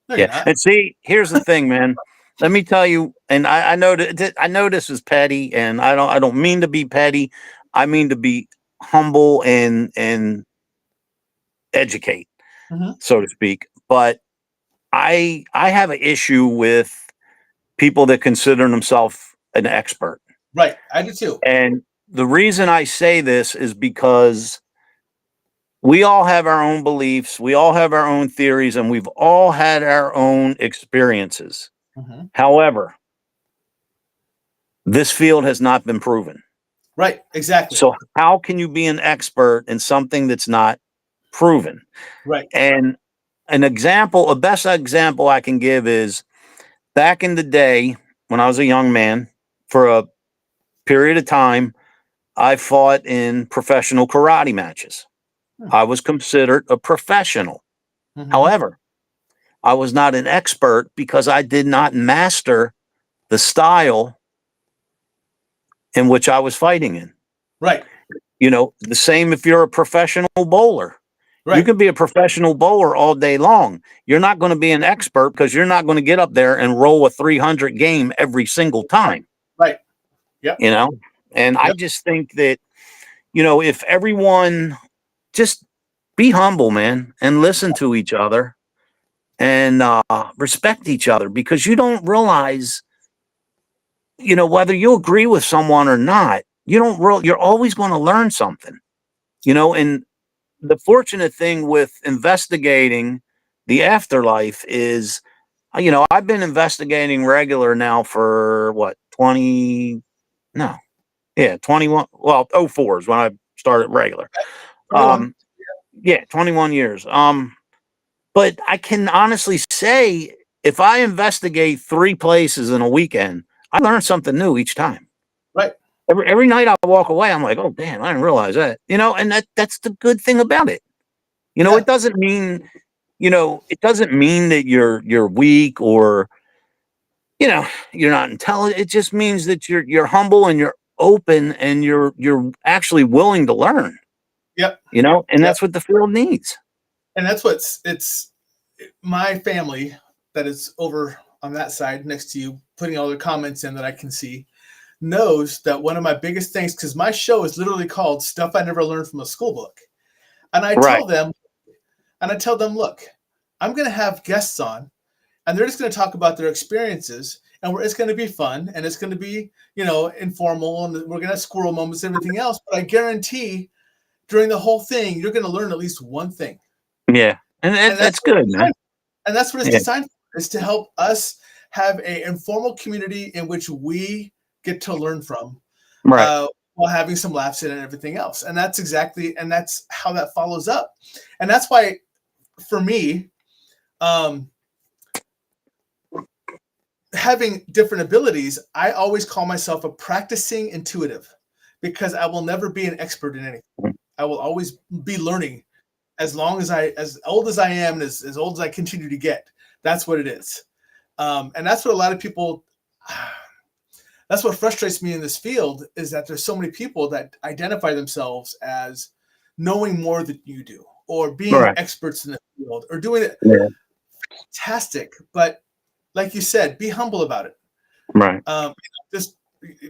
Speaker 1: No, you're
Speaker 3: Yeah.
Speaker 1: not.
Speaker 3: And see, here's the thing, man. Let me tell you, and I know I know this is petty, and I don't mean to be petty. I mean to be humble and educate,
Speaker 1: Mm-hmm.
Speaker 3: so to speak. But I have an issue with people that consider themselves an expert.
Speaker 1: Right. I do too.
Speaker 3: And the reason I say this is because we all have our own beliefs, we all have our own theories, and we've all had our own experiences.
Speaker 1: Mm-hmm.
Speaker 3: However, this field has not been proven.
Speaker 1: Right. Exactly.
Speaker 3: So how can you be an expert in something that's not proven?
Speaker 1: Right.
Speaker 3: And a best example I can give is back in the day when I was a young man, for a period of time, I fought in professional karate matches.
Speaker 1: Hmm.
Speaker 3: I was considered a professional.
Speaker 1: Mhm.
Speaker 3: However, I was not an expert because I did not master the style in which I was fighting in.
Speaker 1: Right.
Speaker 3: The same if you're a professional bowler. You
Speaker 1: Right.
Speaker 3: can be a professional bowler all day long. You're not going to be an expert because you're not going to get up there and roll a 300 game every single time,
Speaker 1: Right. Yep.
Speaker 3: you know? And I
Speaker 1: Yep.
Speaker 3: just think that, if everyone just be humble, man, and listen to each other and respect each other, because you don't realize, whether you agree with someone or not, you're always going to learn something, and the fortunate thing with investigating the afterlife is, I've been investigating regular now for what, 20, no, yeah, 21. Well, '04 is when I started regular.
Speaker 1: 21.
Speaker 3: Yeah, 21 years. But I can honestly say if I investigate 3 places in a weekend, I learn something new each time.
Speaker 1: Right.
Speaker 3: Every night I walk away, I'm like, oh damn, I didn't realize that. And that's the good thing about it.
Speaker 1: Yeah.
Speaker 3: It doesn't mean that you're weak or you're not intelligent. It just means that you're humble and you're open and you're actually willing to learn.
Speaker 1: Yep.
Speaker 3: And
Speaker 1: Yep.
Speaker 3: that's what the field needs.
Speaker 1: And that's it's my family that is over on that side next to you, putting all their comments in that I can see, knows that one of my biggest things, because my show is literally called Stuff I Never Learned from a School Book. And I
Speaker 3: Right.
Speaker 1: tell them, look, I'm going to have guests on and they're just going to talk about their experiences, and it's going to be fun and it's going to be, informal, and we're going to have squirrel moments and everything else. But I guarantee during the whole thing, you're going to learn at least one thing.
Speaker 3: Yeah. And
Speaker 1: And
Speaker 3: that's good, man.
Speaker 1: And that's what it's
Speaker 3: Yeah.
Speaker 1: designed for, is to help us have an informal community in which we get to learn from,
Speaker 3: Right.
Speaker 1: while having some laughs in it and everything else. And that's how that follows up. And that's why, for me, having different abilities, I always call myself a practicing intuitive, because I will never be an expert in anything. I will always be learning as old as I am, and as old as I continue to get. That's what it is. And that's what a lot of people, that's what frustrates me in this field, is that there's so many people that identify themselves as knowing more than you do, or being
Speaker 3: Right.
Speaker 1: experts in the field, or doing it.
Speaker 3: Yeah.
Speaker 1: Fantastic. But like you said, be humble about it.
Speaker 3: Right.
Speaker 1: Just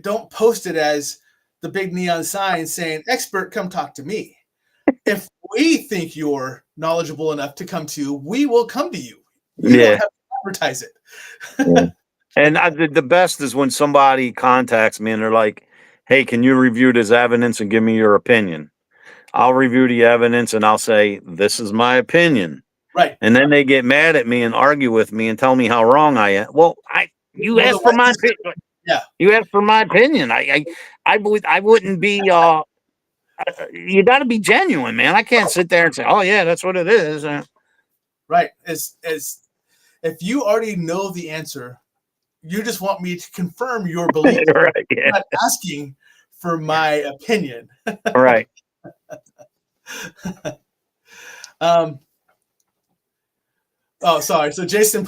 Speaker 1: don't post it as the big neon sign saying, expert, come talk to me. If we think you're knowledgeable enough to come to, we will come to you. You don't
Speaker 3: Yeah.
Speaker 1: have to advertise it.
Speaker 3: Yeah. And the best is when somebody contacts me and they're like, hey, can you review this evidence and give me your opinion? I'll review the evidence and I'll say, this is my opinion.
Speaker 1: Right.
Speaker 3: And then they get mad at me and argue with me and tell me how wrong I am. Well, you
Speaker 1: Well,
Speaker 3: asked for my opinion.
Speaker 1: Yeah.
Speaker 3: You asked for my opinion. I wouldn't be. You got to be genuine, man. I can't sit there and say, "Oh yeah, that's what it is."
Speaker 1: Right. As if you already know the answer, you just want me to confirm your belief.
Speaker 3: Right.
Speaker 1: I'm
Speaker 3: Yeah.
Speaker 1: not asking for my opinion.
Speaker 3: Right.
Speaker 1: Oh, sorry. So Jason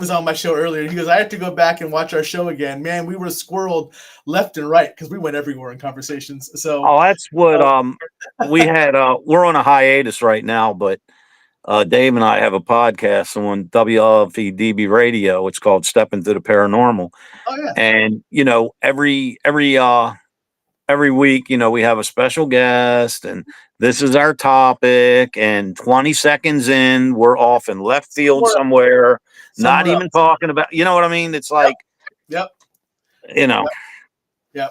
Speaker 1: was on my show earlier. He goes, I have to go back and watch our show again. Man, we were squirreled left and right because we went everywhere in conversations. So,
Speaker 3: Oh, that's what we had. We're on a hiatus right now, but Dave and I have a podcast on WLVDB Radio. It's called Step Into the Paranormal,
Speaker 1: oh yeah,
Speaker 3: and every week, we have a special guest, and this is our topic. And 20 seconds in, we're off in left field somewhere, not even
Speaker 1: else.
Speaker 3: talking about. You know what I mean? It's like,
Speaker 1: Yep. Yep.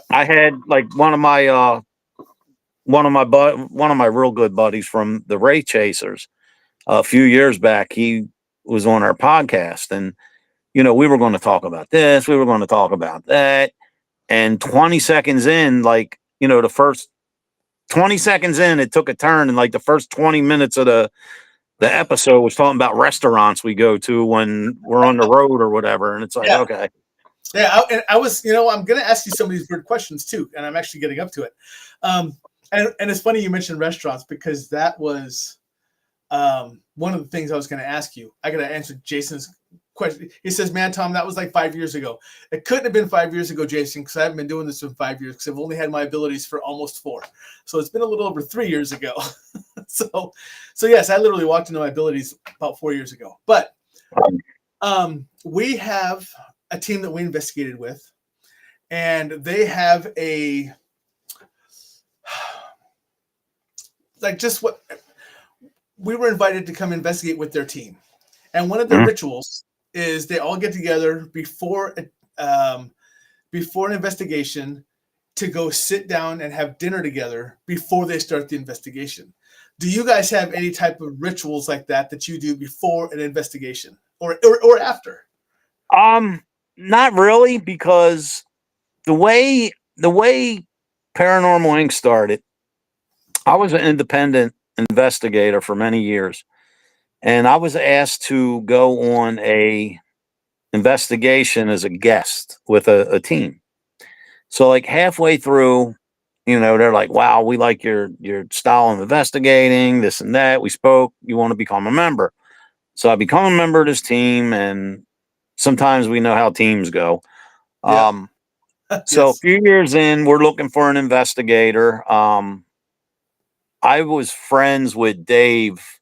Speaker 3: I had like one of my real good buddies from the Ray Chasers a few years back. He was on our podcast, and we were going to talk about this, we were going to talk about that, and 20 seconds in, like, the first 20 seconds in, it took a turn, and like the first 20 minutes of the episode was talking about restaurants we go to when we're on the road or whatever. And it's like,
Speaker 1: Yeah.
Speaker 3: okay.
Speaker 1: Yeah, and I was, I'm going to ask you some of these weird questions too, and I'm actually getting up to it. And it's funny you mentioned restaurants, because that was one of the things I was going to ask you. I got to answer Jason's question. He says, "Man, Tom, that was like 5 years ago." It couldn't have been 5 years ago, Jason, because I haven't been doing this in 5 years, because I've only had my abilities for almost 4. So it's been a little over 3 years ago. so yes, I literally walked into my abilities about 4 years ago. But we have a team that we investigated with, and they have a just what we were invited to come investigate with their team. And one of their rituals is they all get together before an investigation to go sit down and have dinner together before they start the investigation. Do you guys have any type of rituals like that you do before an investigation or after?
Speaker 3: Not really, because the way Paranormal Inc. started, I was an independent investigator for many years, and I was asked to go on a investigation as a guest with a team. So like halfway through, they're like, "Wow, we like your style of investigating, this and that. We spoke. You want to become a member?" So I become a member of this team, and sometimes we know how teams go.
Speaker 1: Yeah.
Speaker 3: So a
Speaker 1: Yes.
Speaker 3: few years in, we're looking for an investigator. I was friends with Dave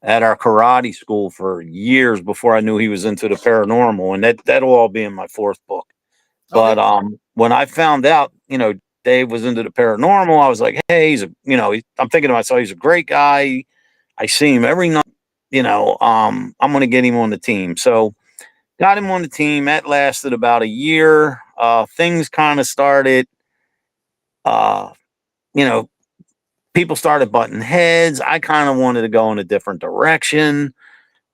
Speaker 3: at our karate school for years before I knew he was into the paranormal, and that'll all be in my 4th book.
Speaker 1: Okay.
Speaker 3: But when I found out, Dave was into the paranormal, I was like, hey, I'm thinking to myself, he's a great guy. I see him every night. I'm going to get him on the team. So got him on the team. That lasted about a year. Things kind of started, you know, people started butting heads. I kind of wanted to go in a different direction.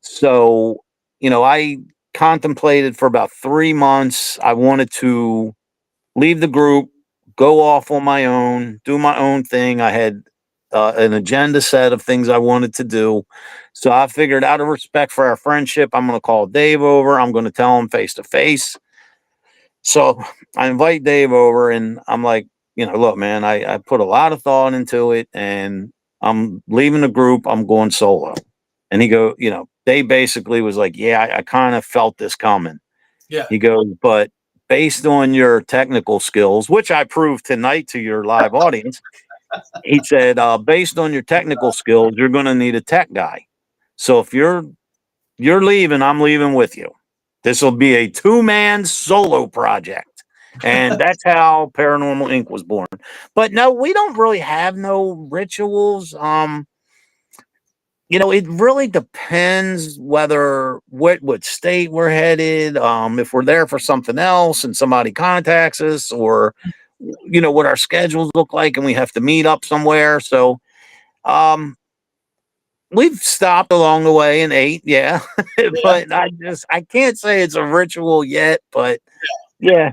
Speaker 3: So, I contemplated for about 3 months. I wanted to leave the group, go off on my own, do my own thing. I had an agenda set of things I wanted to do. So I figured, out of respect for our friendship, I'm going to call Dave over. I'm going to tell him face to face. So I invite Dave over, and I'm like, look, man, I put a lot of thought into it, and I'm leaving the group. I'm going solo. And Dave basically was like, yeah, I kind of felt this coming.
Speaker 1: Yeah.
Speaker 3: He goes, but based on your technical skills, which I proved tonight to your live audience, he said, based on your technical skills, you're going to need a tech guy. So if you're leaving, I'm leaving with you. This will be a 2-man solo project. And that's how Paranormal Inc. was born. But no, we don't really have no rituals. It really depends what state we're headed, if we're there for something else and somebody contacts us, or what our schedules look like and we have to meet up somewhere. So we've stopped along the way and ate, yeah. But I can't say it's a ritual yet, but yeah.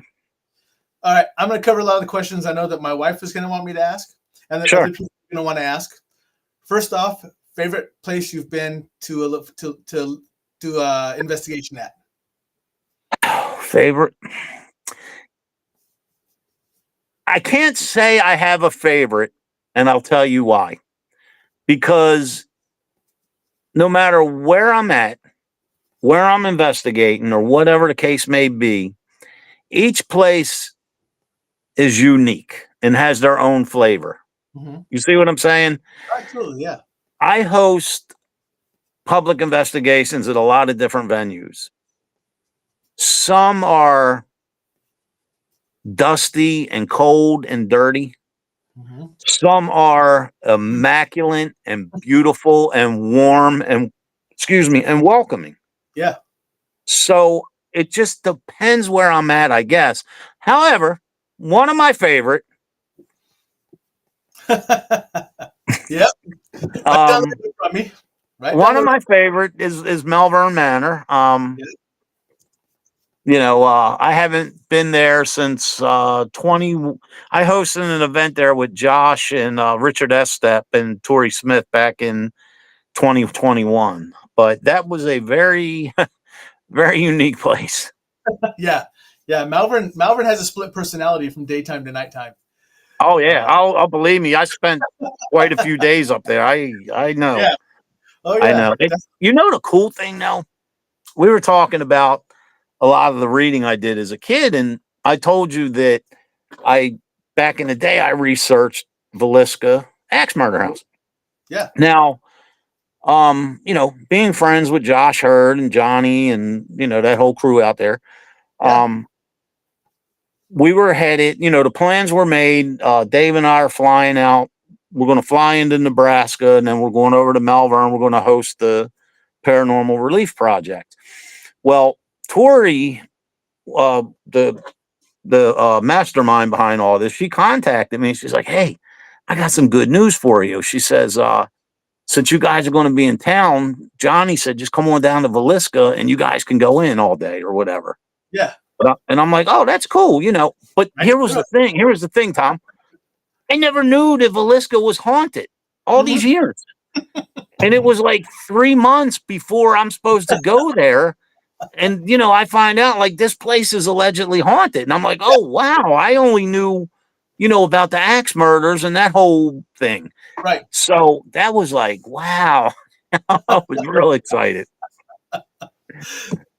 Speaker 1: All right. I'm going to cover a lot of the questions I know that my wife is going to want me to ask, and that
Speaker 3: Sure.
Speaker 1: other people are going to want to ask. First off, favorite place you've been to investigation at?
Speaker 3: Favorite? I can't say I have a favorite, and I'll tell you why. Because no matter where I'm at, where I'm investigating, or whatever the case may be, each place is unique and has their own flavor.
Speaker 1: Mm-hmm.
Speaker 3: You see what I'm saying?
Speaker 1: Absolutely, yeah.
Speaker 3: I host public investigations at a lot of different venues. Some are dusty and cold and dirty.
Speaker 1: Mm-hmm.
Speaker 3: Some are immaculate and beautiful and warm and welcoming.
Speaker 1: Yeah.
Speaker 3: So it just depends where I'm at, I guess. However, one of my favorite,
Speaker 1: Yep. From me. Right.
Speaker 3: One of my favorite is Malvern Manor.
Speaker 1: Yeah.
Speaker 3: I haven't been there since 20. I hosted an event there with Josh and Richard Estep and Tori Smith back in 2021. But that was a very, very unique place.
Speaker 1: Yeah. Yeah. Malvern has a split personality from daytime to nighttime.
Speaker 3: Oh yeah, I'll believe me. I spent quite a few days up there. I know.
Speaker 1: Yeah. Oh
Speaker 3: I
Speaker 1: yeah.
Speaker 3: know. The cool thing though, we were talking about a lot of the reading I did as a kid, and I told you that back in the day I researched Villisca Axe Murder House.
Speaker 1: Yeah.
Speaker 3: Now, being friends with Josh Hurd and Johnny and that whole crew out there,
Speaker 1: Yeah.
Speaker 3: we were headed. The plans were made. Dave and I are flying out. We're going to fly into Nebraska, and then we're going over to Malvern. We're going to host the Paranormal Relief Project. Well, Tori, the mastermind behind all this, she contacted me. She's like, "Hey, I got some good news for you." She says, "Since you guys are going to be in town, Johnny said just come on down to Villisca, and you guys can go in all day or whatever."
Speaker 1: Yeah.
Speaker 3: And I'm like, "Oh, that's cool, But here was the thing. Here was the thing, Tom. I never knew that Villisca was haunted all these years. And it was like 3 months before I'm supposed to go there. And, I find out like this place is allegedly haunted. And I'm like, oh, wow. I only knew, about the axe murders and that whole thing.
Speaker 1: Right.
Speaker 3: So that was like, wow. I was real excited.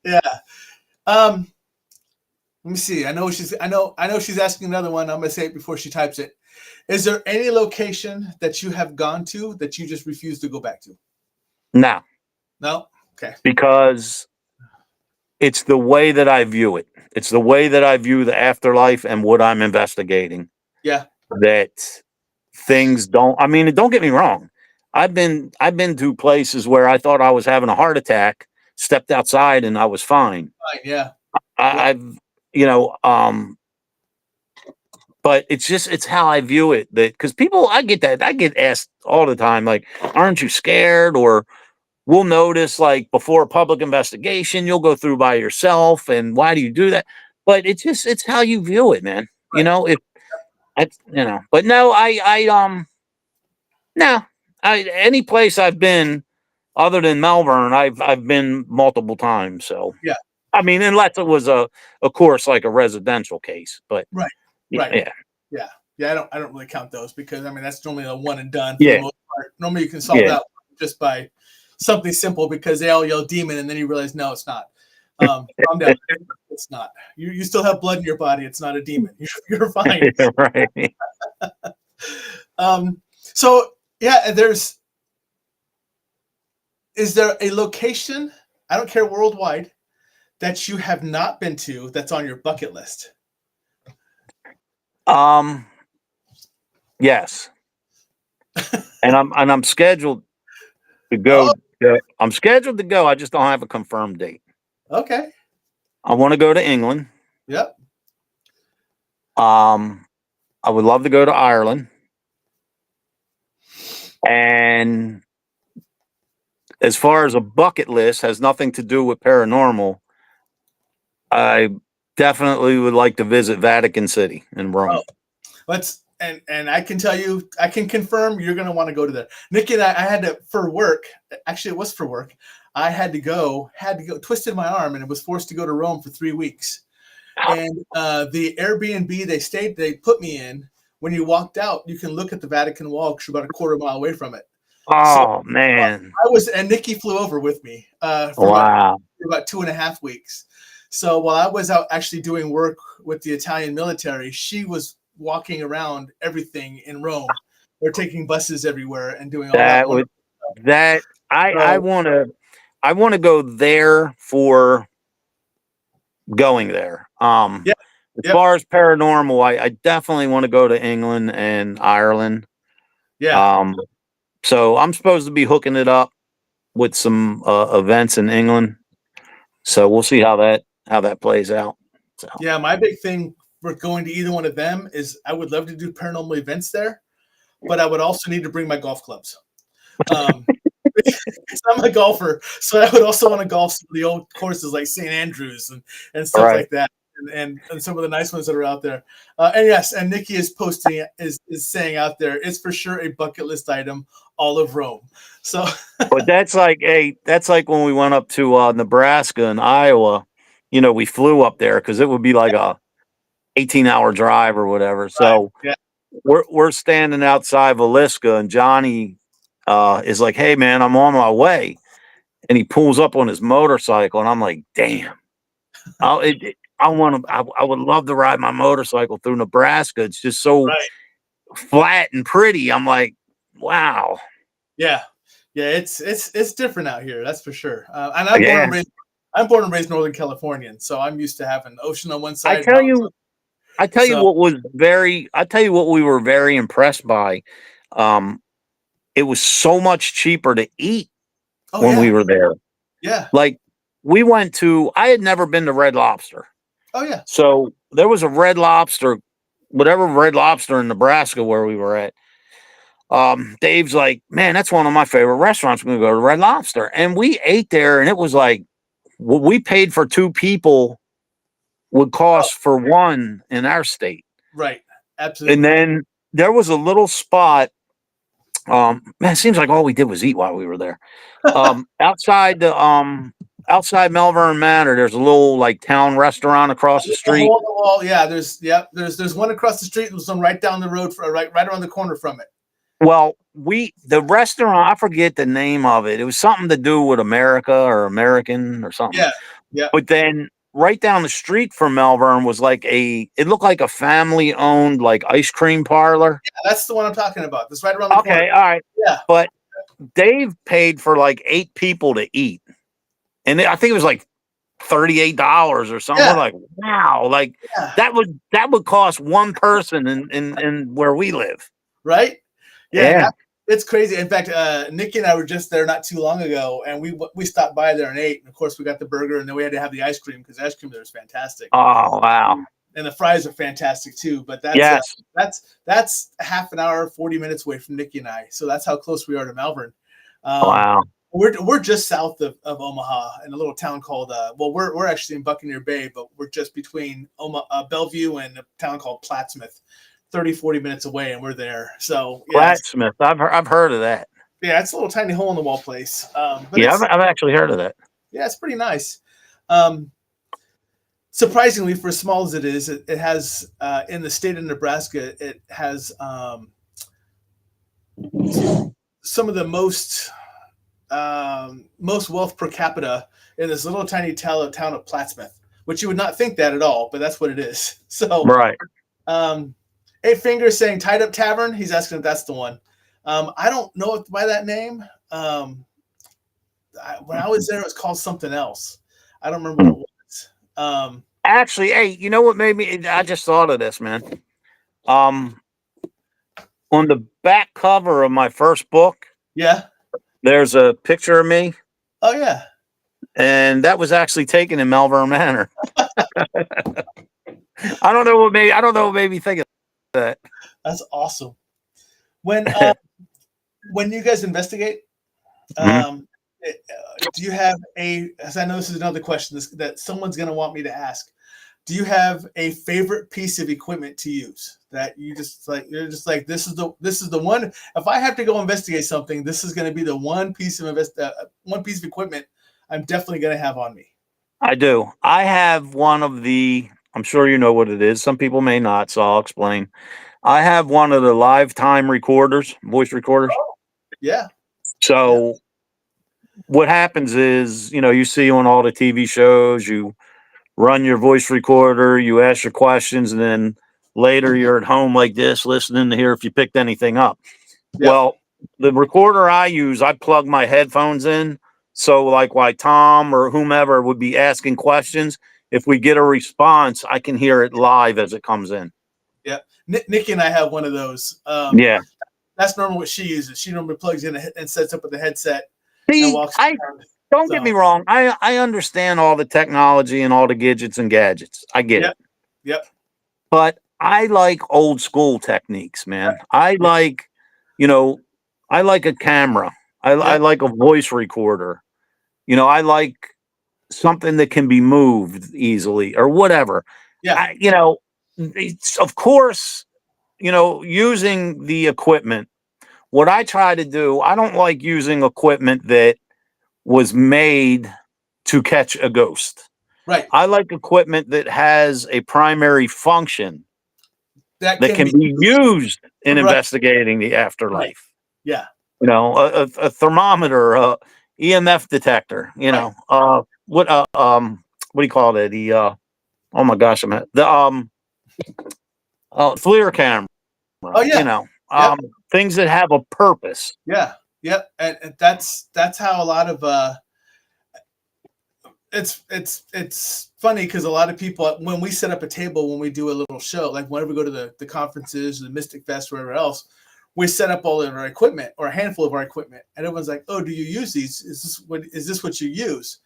Speaker 1: Yeah. Let me see. I know she's asking another one. I'm gonna say it before she types it. Is there any location that you have gone to that you just refuse to go back to?
Speaker 3: No.
Speaker 1: No? Okay.
Speaker 3: Because it's the way that I view it. It's the way that I view the afterlife and what I'm investigating.
Speaker 1: Yeah.
Speaker 3: That things don't get me wrong. I've been to places where I thought I was having a heart attack, stepped outside and I was fine.
Speaker 1: Fine. Yeah.
Speaker 3: I've but it's how I view it, that because I get asked all the time, like, aren't you scared? Or we'll notice like before a public investigation, you'll go through by yourself. And why do you do that? But it's how you view it, man.
Speaker 1: Right.
Speaker 3: But no, no, any place I've been other than Malvern, I've been multiple times. So
Speaker 1: yeah,
Speaker 3: unless it was of course, like a residential case, but
Speaker 1: right,
Speaker 3: yeah.
Speaker 1: I don't really count those because that's normally a one and done. For
Speaker 3: the
Speaker 1: most part. Normally you can solve that just by something simple because they all yell demon and then you realize no, it's not. Calm down. It's not. You still have blood in your body. It's not a demon. You're fine.
Speaker 3: Right.
Speaker 1: So yeah, is there a location, I don't care worldwide, that you have not been to that's on your bucket list?
Speaker 3: Yes. and I'm scheduled to go. I'm scheduled to go. I just don't have a confirmed date.
Speaker 1: Okay.
Speaker 3: I want to go to England.
Speaker 1: Yep.
Speaker 3: I would love to go to Ireland. And as far as a bucket list, has nothing to do with paranormal. I definitely would like to visit Vatican City in Rome.
Speaker 1: And I can tell you, I can confirm you're going to want to go to there. Nikki and I had to, for work, actually it was for work, I had to go, twisted my arm and was forced to go to Rome for 3 weeks. And the Airbnb they put me in, when you walked out, you can look at the Vatican wall because you're about a quarter mile away from it.
Speaker 3: Oh, man.
Speaker 1: And Nikki flew over with me for
Speaker 3: wow.
Speaker 1: about 2.5 weeks. So while I was out actually doing work with the Italian military, she was walking around everything in Rome. They're taking buses everywhere and doing all that.
Speaker 3: I want to go there for going there. As far as paranormal, I definitely want to go to England and Ireland.
Speaker 1: Yeah.
Speaker 3: So I'm supposed to be hooking it up with some events in England. So we'll see how that plays out. So.
Speaker 1: Yeah, my big thing for going to either one of them is I would love to do paranormal events there, but I would also need to bring my golf clubs. So I'm a golfer, so I would also want to golf some of the old courses like St. Andrews and stuff
Speaker 3: Right.
Speaker 1: like that, and some of the nice ones that are out there. And yes, and Nikki is posting is saying out there, it's for sure a bucket list item, all of Rome. So
Speaker 3: But that's like when we went up to Nebraska and Iowa. You know, we flew up there because it would be like a 18-hour drive or whatever.
Speaker 1: right,
Speaker 3: So
Speaker 1: yeah,
Speaker 3: we're standing outside Villisca, and Johnny is like, "Hey, man, I'm on my way," and he pulls up on his motorcycle, and I'm like, "Damn, I want to. I would love to ride my motorcycle through Nebraska. It's just so
Speaker 1: right,
Speaker 3: flat and pretty." I'm like, "Wow,
Speaker 1: yeah, yeah. It's different out here, that's for sure. And I'm born
Speaker 3: yeah."
Speaker 1: and raised. I'm born and raised Northern Californian, so I'm used to having the ocean on one
Speaker 3: I
Speaker 1: side,
Speaker 3: tell
Speaker 1: mountains.
Speaker 3: you, I tell you
Speaker 1: So,
Speaker 3: what was very. I tell you what we were very impressed by. Um, it was so much cheaper to eat
Speaker 1: oh
Speaker 3: when we
Speaker 1: yeah,
Speaker 3: were there.
Speaker 1: yeah,
Speaker 3: Like we went to. I had never been to Red Lobster.
Speaker 1: oh yeah,
Speaker 3: So there was a Red Lobster, whatever Red Lobster in Nebraska where we were at. Dave's like, man, that's one of my favorite restaurants. We're gonna go to Red Lobster, and we ate there, and it was like what we paid for two people would
Speaker 1: oh
Speaker 3: cost for one in our state.
Speaker 1: right,
Speaker 3: And
Speaker 1: absolutely,
Speaker 3: then there was a little spot. Man, it seems like all we did was eat while we were there. Outside the outside Melbourne Manor, there's a little like town restaurant across the
Speaker 1: a
Speaker 3: street.
Speaker 1: hole in the wall. Yeah, there's one across the street and there's one right down the road, right around the corner from it.
Speaker 3: Well, the restaurant, I forget the name of it. It was something to do with America or American or something.
Speaker 1: Yeah, yeah,
Speaker 3: But then right down the street from Melbourne was like it looked like a family owned like ice cream parlor.
Speaker 1: that's the one I'm talking about. That's right around the corner.
Speaker 3: Okay, all right.
Speaker 1: Yeah,
Speaker 3: But Dave paid for like 8 people to eat. And I think it was like $38 or something. We're
Speaker 1: yeah,
Speaker 3: like, wow, like
Speaker 1: yeah.
Speaker 3: that would cost one person in where we live.
Speaker 1: Right? Yeah,
Speaker 3: Yeah.
Speaker 1: it's crazy. In fact, Nikki and I were just there not too long ago, and we stopped by there and ate. And of course, we got the burger, and then we had to have the ice cream because the ice cream there is fantastic,
Speaker 3: Oh wow.
Speaker 1: and the fries are fantastic too. But
Speaker 3: Yes.
Speaker 1: that's half an hour, 40 minutes away from Nikki and I. So that's how close we are to Malvern. Um,
Speaker 3: Wow.
Speaker 1: we're just south of Omaha in a little town called well, we're actually in Buccaneer Bay, but we're just between Bellevue and a town called Plattsmouth. 30-40 minutes away, and we're there. So yeah,
Speaker 3: Blacksmith. I've heard of that.
Speaker 1: yeah, it's a little tiny hole in the wall place. But
Speaker 3: Yeah,
Speaker 1: it's
Speaker 3: I've actually heard of that.
Speaker 1: yeah, it's pretty nice. Um, surprisingly, for as small as it is, it has in the state of Nebraska, it has some of the most wealth per capita in this little tiny town of Plattsmouth, which you would not think that at all, but that's what it is. So
Speaker 3: Right.
Speaker 1: Eight Fingers saying Tied Up Tavern. He's asking if that's the one. I don't know if by that name. When I was there, it was called something else. I don't remember what it was.
Speaker 3: Actually, hey, you know what made me? I just thought of this, man. Um, on the back cover of my first book,
Speaker 1: Yeah.
Speaker 3: there's a picture of me,
Speaker 1: Oh yeah.
Speaker 3: and that was actually taken in Malvern Manor. I don't know what made me think of that.
Speaker 1: That's awesome. When when you guys investigate,
Speaker 3: Mhm.
Speaker 1: do you have as I know this is another question that someone's going to want me to ask. Do you have a favorite piece of equipment to use that you're just like this is the one? If I have to go investigate something, this is going to be the one piece of equipment I'm definitely going to have on me.
Speaker 3: I do. I have one of the. I'm sure you know what it is. Some people may not, so I'll explain. I have one of the lifetime recorders, voice recorders.
Speaker 1: Yeah.
Speaker 3: So what happens is, you see on all the TV shows, you run your voice recorder, you ask your questions, and then later you're at home like this, listening to hear if you picked anything up.
Speaker 1: Yep.
Speaker 3: Well, the recorder I use, I plug my headphones in. So, like, why Tom or whomever would be asking questions, if we get a response, I can hear it live as it comes in.
Speaker 1: Yeah. Nikki and I have one of those.
Speaker 3: Yeah.
Speaker 1: That's normally what she uses. She normally plugs in and sets up with the headset and
Speaker 3: See,
Speaker 1: walks around.
Speaker 3: don't get me wrong. I understand all the technology and all the gadgets and gadgets. I get
Speaker 1: Yep.
Speaker 3: it.
Speaker 1: Yep.
Speaker 3: But I like old school techniques, man. I like a camera. I like a voice recorder. I like something that can be moved easily or whatever.
Speaker 1: Yeah.
Speaker 3: Of course, using the equipment. What I try to do, I don't like using equipment that was made to catch a ghost.
Speaker 1: Right.
Speaker 3: I like equipment that has a primary function that can be used in
Speaker 1: right.
Speaker 3: investigating the afterlife.
Speaker 1: Right. Yeah.
Speaker 3: A thermometer, EMF detector, what do you call it? Oh my gosh, the FLIR camera,
Speaker 1: Oh yeah. Yep.
Speaker 3: things that have a purpose.
Speaker 1: Yeah. Yep. And that's how a lot of it's funny because a lot of people, when we set up a table, when we do a little show, like whenever we go to the conferences, the Mystic Fest, wherever else, we set up all of our equipment or a handful of our equipment, and everyone's like, "Oh, do you use these? Is this what you use?"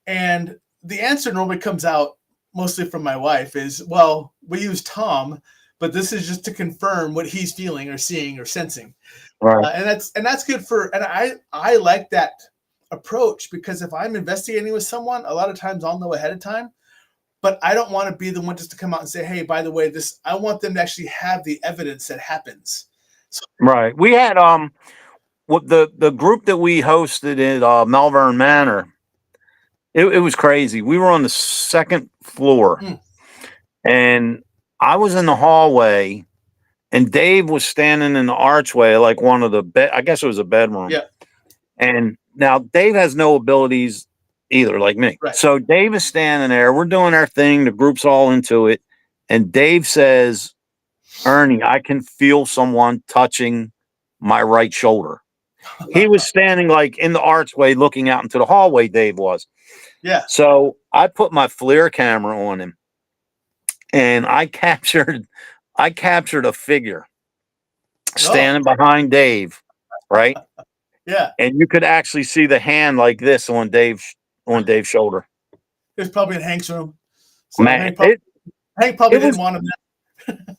Speaker 1: And the answer normally comes out mostly from my wife is, "Well, we use Tom, but this is just to confirm what he's feeling or seeing or sensing."
Speaker 3: Right.
Speaker 1: And that's good and I like that approach, because if I'm investigating with someone, a lot of times I'll know ahead of time, but I don't want to be the one just to come out and say, "Hey, by the way, I want them to actually have the evidence that happens." So,
Speaker 3: right. We had what the group that we hosted at Malvern Manor. It was crazy. We were on the second floor, and I was in the hallway, and Dave was standing in the archway, like one of the bed. I guess it was a bedroom.
Speaker 1: yeah.
Speaker 3: And now Dave has no abilities either, like me.
Speaker 1: Right.
Speaker 3: So Dave is standing there. We're doing our thing. The group's all into it. And Dave says, "Ernie, I can feel someone touching my right shoulder." He was standing like in the archway looking out into the hallway, Dave was.
Speaker 1: Yeah.
Speaker 3: So I put my FLIR camera on him, and I captured a figure standing behind Dave, right?
Speaker 1: Yeah.
Speaker 3: And you could actually see the hand like this on Dave's shoulder.
Speaker 1: It was probably in Hank's room. So
Speaker 3: Man,
Speaker 1: Hank probably didn't want him there.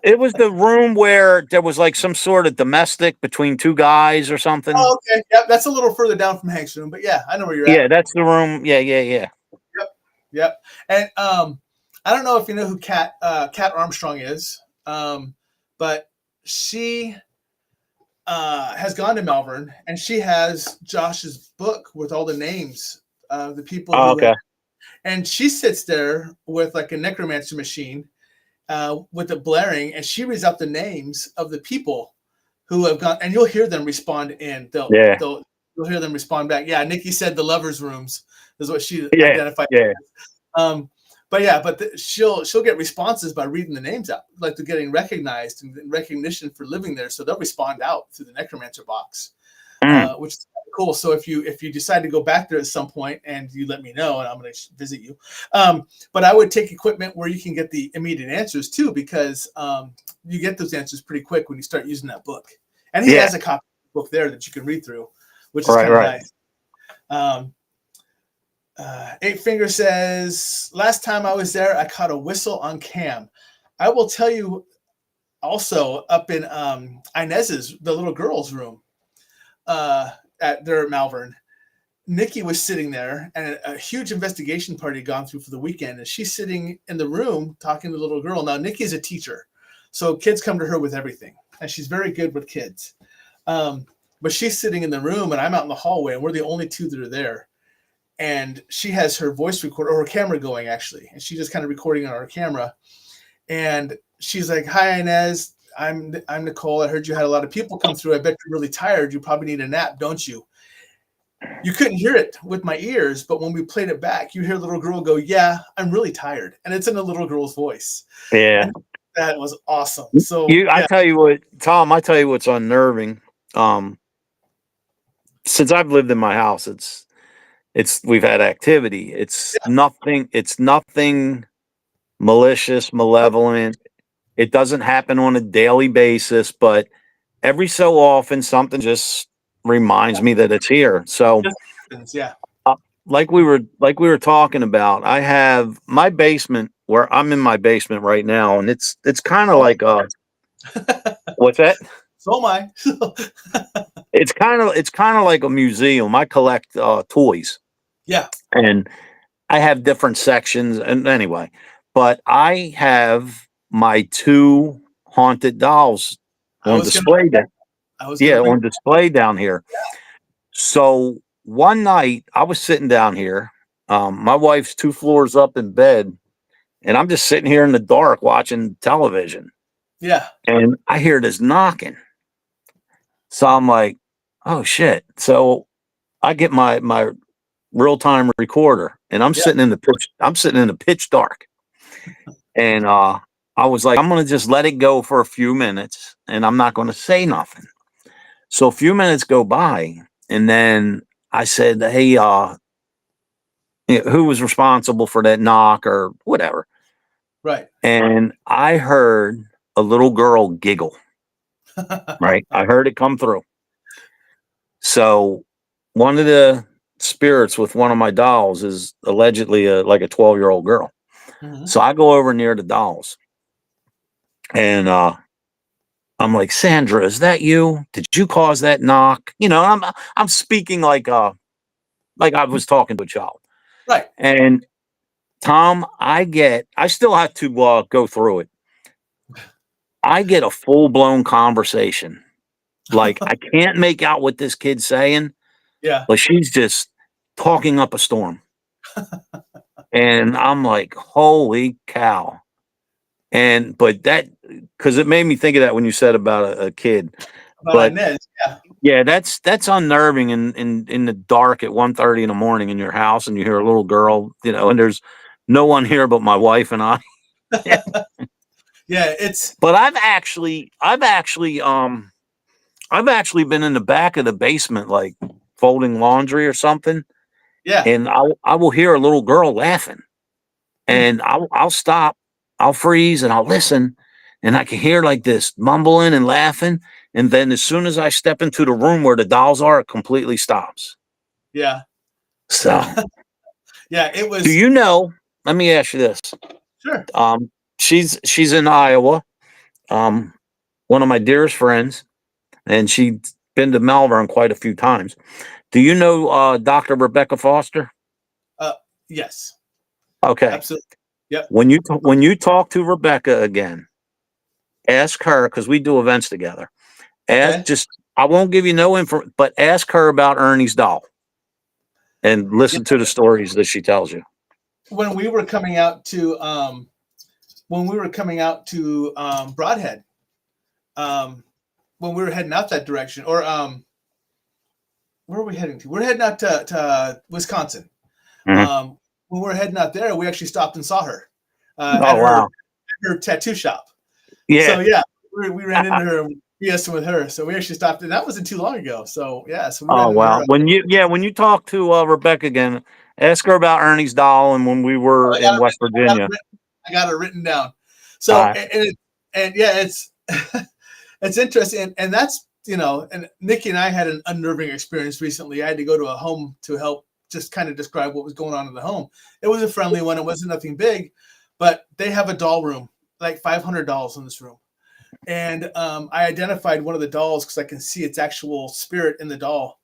Speaker 3: It was the room where there was like some sort of domestic between two guys or something.
Speaker 1: Oh, okay. Yep. That's a little further down from Hank's room, but yeah, I know where you're at.
Speaker 3: Yeah, that's the room. Yeah.
Speaker 1: Yep. And I don't know if you know who Kat Armstrong is, but she has gone to Malvern, and she has Josh's book with all the names of the people. And she sits there with like a necromancer machine with it blaring, and she reads out the names of the people who have gone, and you'll hear them respond in. You'll hear them respond back. Yeah, Nikki said the lovers' rooms is what she identified.
Speaker 3: Yeah.
Speaker 1: But she'll get responses by reading the names out, like they're getting recognized and recognition for living there. So they'll respond out through the necromancer box, which is cool. So if you decide to go back there at some point, and you let me know, and I'm going to visit you. But I would take equipment where you can get the immediate answers too, because you get those answers pretty quick when you start using that book. And he has a copy of the book there that you can read through, which is kind of nice. Eight Finger says, "Last time I was there, I caught a whistle on cam." I will tell you also, up in Inez's, the little girl's room at Malvern, Nikki was sitting there, and a huge investigation party had gone through for the weekend, and she's sitting in the room talking to the little girl. Now, Nikki's a teacher, so kids come to her with everything, and she's very good with kids. But she's sitting in the room, and I'm out in the hallway, and we're the only two that are there. And she has her voice recorder, or her camera going, actually. And she's just kind of recording on our camera. And she's like, "Hi, Inez. I'm Nicole. I heard you had a lot of people come through. I bet you're really tired. You probably need a nap, don't you?" You couldn't hear it with my ears, but when we played it back, you hear the little girl go, "Yeah, I'm really tired." And it's in a little girl's voice.
Speaker 3: Yeah.
Speaker 1: And that was awesome. So
Speaker 3: I tell you what, Tom, I tell you what's unnerving. Since I've lived in my house, we've had activity. It's nothing malicious, malevolent. It doesn't happen on a daily basis, but every so often something just reminds me that it's here. So like we were talking about, I have my basement, where I'm in my basement right now, and it's kind of like what's that?
Speaker 1: So am I.
Speaker 3: It's kind of like a museum. I collect toys,
Speaker 1: Yeah.
Speaker 3: and I have different sections. And anyway, but I have my two haunted dolls
Speaker 1: I
Speaker 3: on
Speaker 1: was gonna
Speaker 3: display.
Speaker 1: I was
Speaker 3: Yeah,
Speaker 1: gonna bring
Speaker 3: on display down here. So one night I was sitting down here. My wife's 2 floors up in bed, and I'm just sitting here in the dark watching television.
Speaker 1: yeah.
Speaker 3: And I hear this knocking. So I'm like, oh shit. So I get my real time recorder, and
Speaker 1: Yeah.
Speaker 3: I'm sitting in the pitch dark. And I was like, I'm gonna just let it go for a few minutes, and I'm not gonna say nothing. So a few minutes go by, and then I said, hey, who was responsible for that knock or whatever?
Speaker 1: Right.
Speaker 3: And I heard a little girl giggle, right? I heard it come through. So one of the spirits with one of my dolls is allegedly like a 12-year-old girl.
Speaker 1: Mhm.
Speaker 3: So I go over near the dolls, and I'm like, Sandra, is that you? Did you cause that knock? I'm speaking like I was talking to a child.
Speaker 1: Right.
Speaker 3: And Tom, I still have to go through it. I get a full blown conversation. Like I can't make out what this kid's saying,
Speaker 1: Yeah.
Speaker 3: but she's just talking up a storm. And I'm like, holy cow. But because it made me think of that when you said about a kid.
Speaker 1: About
Speaker 3: But
Speaker 1: Inez. Yeah.
Speaker 3: yeah, that's unnerving in the dark at 1:30 in the morning in your house, and you hear a little girl, and there's no one here but my wife and I.
Speaker 1: Yeah. It's
Speaker 3: But I've actually been in the back of the basement, like folding laundry or something,
Speaker 1: yeah.
Speaker 3: and I will hear a little girl laughing,
Speaker 1: Hmm.
Speaker 3: and I'll stop, I'll freeze, and I'll listen, and I can hear like this mumbling and laughing, and then as soon as I step into the room where the dolls are, it completely stops.
Speaker 1: Yeah.
Speaker 3: So,
Speaker 1: Yeah. It
Speaker 3: do
Speaker 1: was
Speaker 3: you know? Let me ask you this.
Speaker 1: sure.
Speaker 3: She's in Iowa. Um, one of my dearest friends, and she's been to Malvern quite a few times. Do you know Dr. Rebecca Foster?
Speaker 1: Uh yes.
Speaker 3: Okay.
Speaker 1: Absolutely. Yep.
Speaker 3: When you talk to Rebecca again, ask her because we do events together. Ask
Speaker 1: Okay.
Speaker 3: just I won't give you no info, but ask her about Ernie's doll and
Speaker 1: Yeah.
Speaker 3: listen to the stories that she tells you.
Speaker 1: When we were coming out to Broadhead, um when we were heading out that direction, or where are we heading to? We're heading out to Wisconsin.
Speaker 3: Mhm.
Speaker 1: Um, when we were heading out there, we actually stopped and saw her at
Speaker 3: Oh wow.
Speaker 1: her tattoo shop. So
Speaker 3: Yeah.
Speaker 1: yeah, we ran into her and BSing with her. So we actually stopped, and that wasn't too long ago. So yeah, so we ran
Speaker 3: Oh
Speaker 1: into
Speaker 3: wow.
Speaker 1: her.
Speaker 3: When you talk to Rebecca again, ask her about Ernie's doll and when we were
Speaker 1: I got
Speaker 3: in
Speaker 1: it
Speaker 3: West
Speaker 1: written. I got it
Speaker 3: Virginia.
Speaker 1: written, I got it written down.
Speaker 3: All
Speaker 1: So
Speaker 3: right.
Speaker 1: and yeah, it's it's interesting, and that's and Nikki and I had an unnerving experience recently. I had to go to a home to help just kind of describe what was going on in the home. It was a friendly one. It wasn't nothing big, but they have a doll room, like 500 dolls in this room. And I identified one of the dolls because I can see its actual spirit in the doll.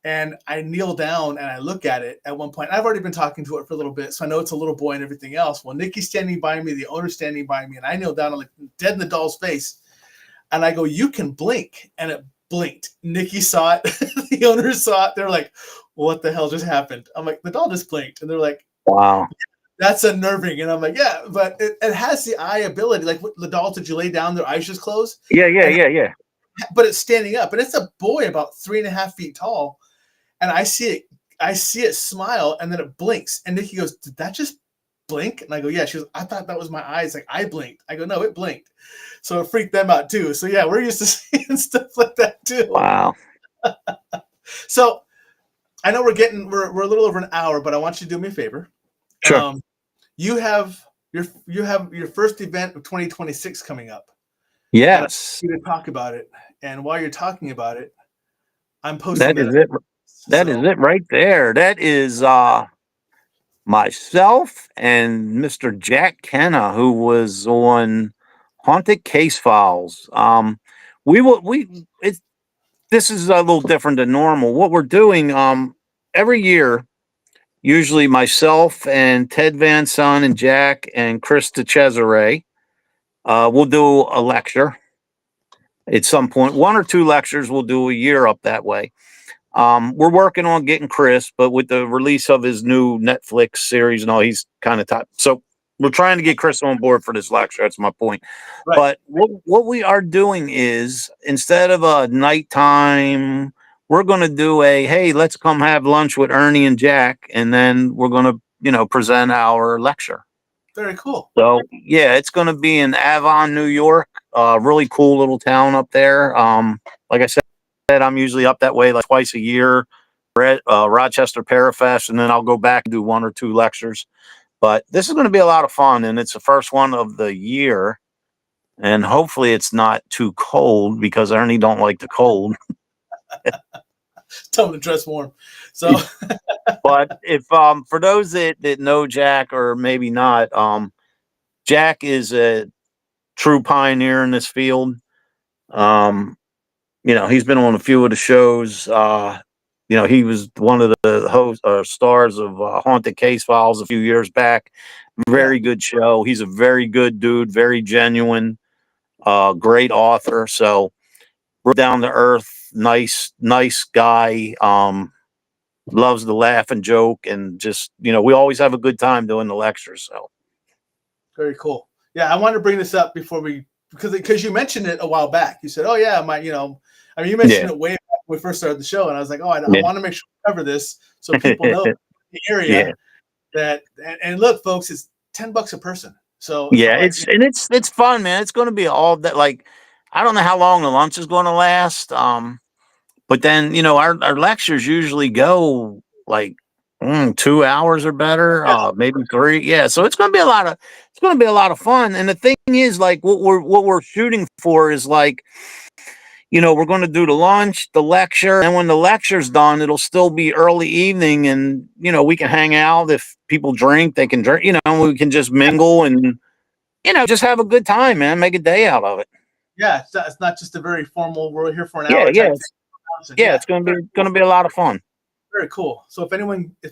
Speaker 1: And I kneel down and I look at it at one point. I've already been talking to it for a little bit, so I know it's a little boy and everything else. Well, Nikki's standing by me, the owner's standing by me, and I kneel down and look dead in the doll's face. And I go, "You can blink." And it blinked. Nikki saw it. The owners saw it. They're like, "What the hell just happened?" I'm like, "The doll just blinked." And they're like,
Speaker 3: Wow.
Speaker 1: "That's unnerving." And I'm like, "Yeah, but it has the eye ability. Like the dolls that you lay down, their eyes just close.
Speaker 3: Yeah, yeah,
Speaker 1: And
Speaker 3: yeah, yeah.
Speaker 1: but it's standing up. And it's a boy about 3.5 feet tall. And I see it smile and then it blinks. And Nikki goes, "Did that just blink?" And I go, "Yeah." She goes, "I thought that was my eyes. Like I blinked." I go, "No, it blinked." So it freaked them out too. So yeah, we're used to seeing stuff like that too.
Speaker 3: Wow.
Speaker 1: So I know we're a little over an hour, but I want you to do me a favor.
Speaker 3: Sure.
Speaker 1: You have your first event of 2026 coming up, and I want
Speaker 3: Yes.
Speaker 1: you to talk about it. And while you're talking about it, I'm posting
Speaker 3: That
Speaker 1: that
Speaker 3: is
Speaker 1: up.
Speaker 3: it. That is
Speaker 1: So
Speaker 3: it right there. That is myself and Mr. Jack Kenna, who was on Haunted Case Files. We will we it's this is a little different than normal. What we're doing, every year, usually myself and Ted Van Son and Jack and Chris DeCesare, we'll do a lecture at some point. One or two lectures we'll do a year up that way. We're working on getting Chris, but with the release of his new Netflix series and all, he's kind of top. So we're trying to get Chris on board for this lecture. That's my point.
Speaker 1: Right.
Speaker 3: But what we are doing is, instead of a nighttime, we're going to do hey, let's come have lunch with Ernie and Jack, and then we're going to, present our lecture.
Speaker 1: Very cool.
Speaker 3: So yeah, it's going to be in Avon, New York. Really cool little town up there. Like I said, I'm usually up that way like twice a year. We're at Rochester Parafest, and then I'll go back and do one or two lectures. But this is going to be a lot of fun, and it's the first one of the year. And hopefully it's not too cold, because Ernie don't like the cold.
Speaker 1: Tell him to dress warm. So,
Speaker 3: but if for those that know Jack, or maybe not, Jack is a true pioneer in this field. He's been on a few of the shows. He was one of the hosts or stars of Haunted Case Files a few years back. Very good show. He's a very good dude, very genuine, great author. So we're down to earth, nice guy. Loves to laugh and joke, and just, we always have a good time doing the lectures. So
Speaker 1: very cool. Yeah, I wanted to bring this up before because you mentioned it a while back. You said, "Oh yeah, you mentioned it way back when we first started the show," and I was like, "Oh, I want to make sure we cover this so people know the area that." And look, folks, it's $10 a person. So
Speaker 3: it's fun, man. It's going to be all that. Like, I don't know how long the lunch is going to last. But then, our lectures usually go like 2 hours or better, maybe 3. Yeah. So it's going to be a lot of fun. And the thing is, like, what we're shooting for is, like, we're going to do the lunch, the lecture, and when the lecture's done, it'll still be early evening, and, we can hang out. If people drink, they can drink, we can just mingle and, just have a good time, man. Make a day out of it.
Speaker 1: Yeah. It's not just a very formal, we're here for an hour.
Speaker 3: It's going to be a lot of fun.
Speaker 1: Very cool. So if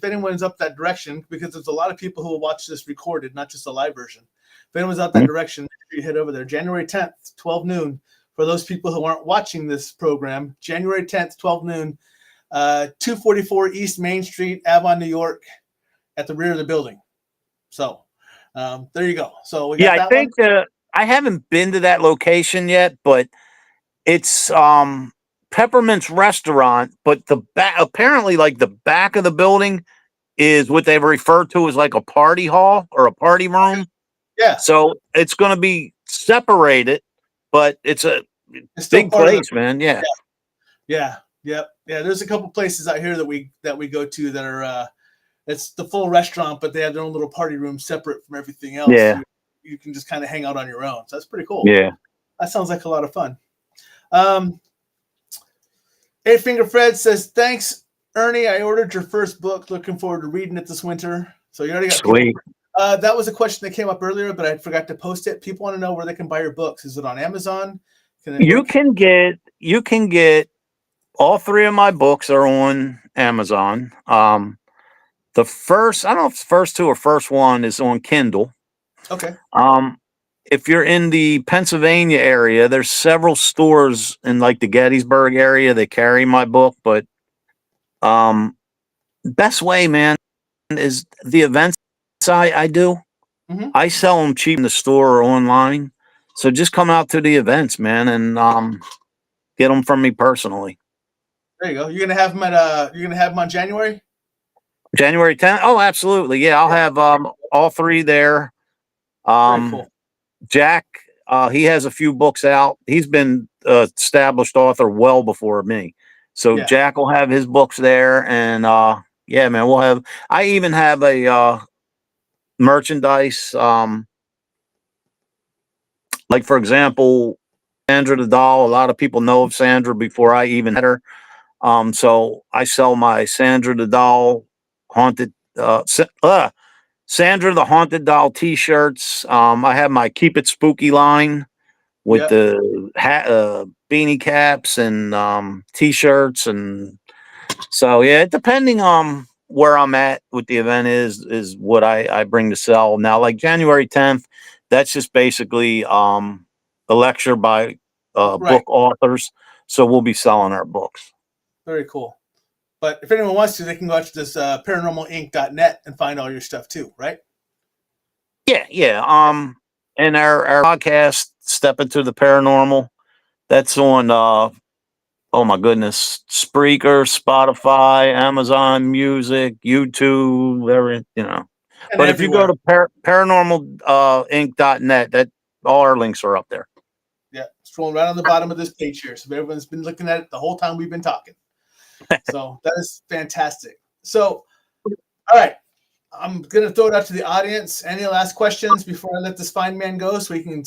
Speaker 1: anyone's up that direction, because there's a lot of people who will watch this recorded, not just a live version. If anyone's up that direction, make sure you head over there. January 10th, 12 noon. For those people who aren't watching this program, January 10th, 12 noon, 244 East Main Street, Avon, New York, at the rear of the building. So there you go. So we got
Speaker 3: I think I haven't been to that location yet, but it's Peppermint's restaurant, but apparently, like, the back of the building is what they've referred to as like a party hall or a party room.
Speaker 1: Yeah.
Speaker 3: So it's going to be separated, but it's big place, man. Yeah.
Speaker 1: Yeah. There's a couple places out here that we go to that are it's the full restaurant, but they have their own little party room separate from everything else.
Speaker 3: Yeah.
Speaker 1: You can just kind of hang out on your own. So that's pretty cool.
Speaker 3: Yeah.
Speaker 1: That sounds like a lot of fun. Eight Finger Fred says, "Thanks, Ernie. I ordered your first book. Looking forward to reading it this winter." So you already got
Speaker 3: sweet.
Speaker 1: That was a question that came up eearlier, but I forgot to post it. People want to know where they can buy your books. Is it on Amazon?
Speaker 3: You can get all 3 of my books are on Amazon. The first, I don't know if it's first 2 or first 1, is on Kindle.
Speaker 1: Okay.
Speaker 3: If you're in the Pennsylvania area, there's several stores in, like, the Gettysburg area that carry my book, but best way, man, is the events I do.
Speaker 1: Mm-hmm.
Speaker 3: I sell them cheap in the store or online. So just come out to the events, man, and get them from me personally.
Speaker 1: There you go. You're gonna have them on January?
Speaker 3: January 10th? Oh, absolutely. Yeah, I'll have all 3 there.
Speaker 1: Very cool.
Speaker 3: Jack, he has a few books out. He's been established author well before me. So Jack will have his books there, and yeah, man, I even have a merchandise. Like, for example, Sandra the doll. A lot of people know of Sandra before I even had her. So I sell my Sandra the doll haunted Sandra the Haunted Doll T-shirts. I have my Keep It Spooky line with the beanie caps and t-shirts, and so yeah, depending on where I'm at with the event is what I bring to sell. Now, like January 10th, that's just basically a lecture by
Speaker 1: Right.
Speaker 3: book authors. So we'll be selling our books.
Speaker 1: Very cool. But if anyone wants to, they can go out to this paranormalinc.net and find all your stuff too, right?
Speaker 3: Yeah. And our podcast, Step Into the Paranormal, that's on oh my goodness, Spreaker, Spotify, Amazon Music, YouTube,
Speaker 1: And
Speaker 3: But if you go
Speaker 1: everywhere.
Speaker 3: to paranormalinc.net, that all our links are up there.
Speaker 1: Yeah, scrolling right on the bottom of this page here. So everyone's been looking at it the whole time we've been talking. So that is fantastic. So, all right. I'm gonna throw it out to the audience. Any last questions before I let this fine man go, so he can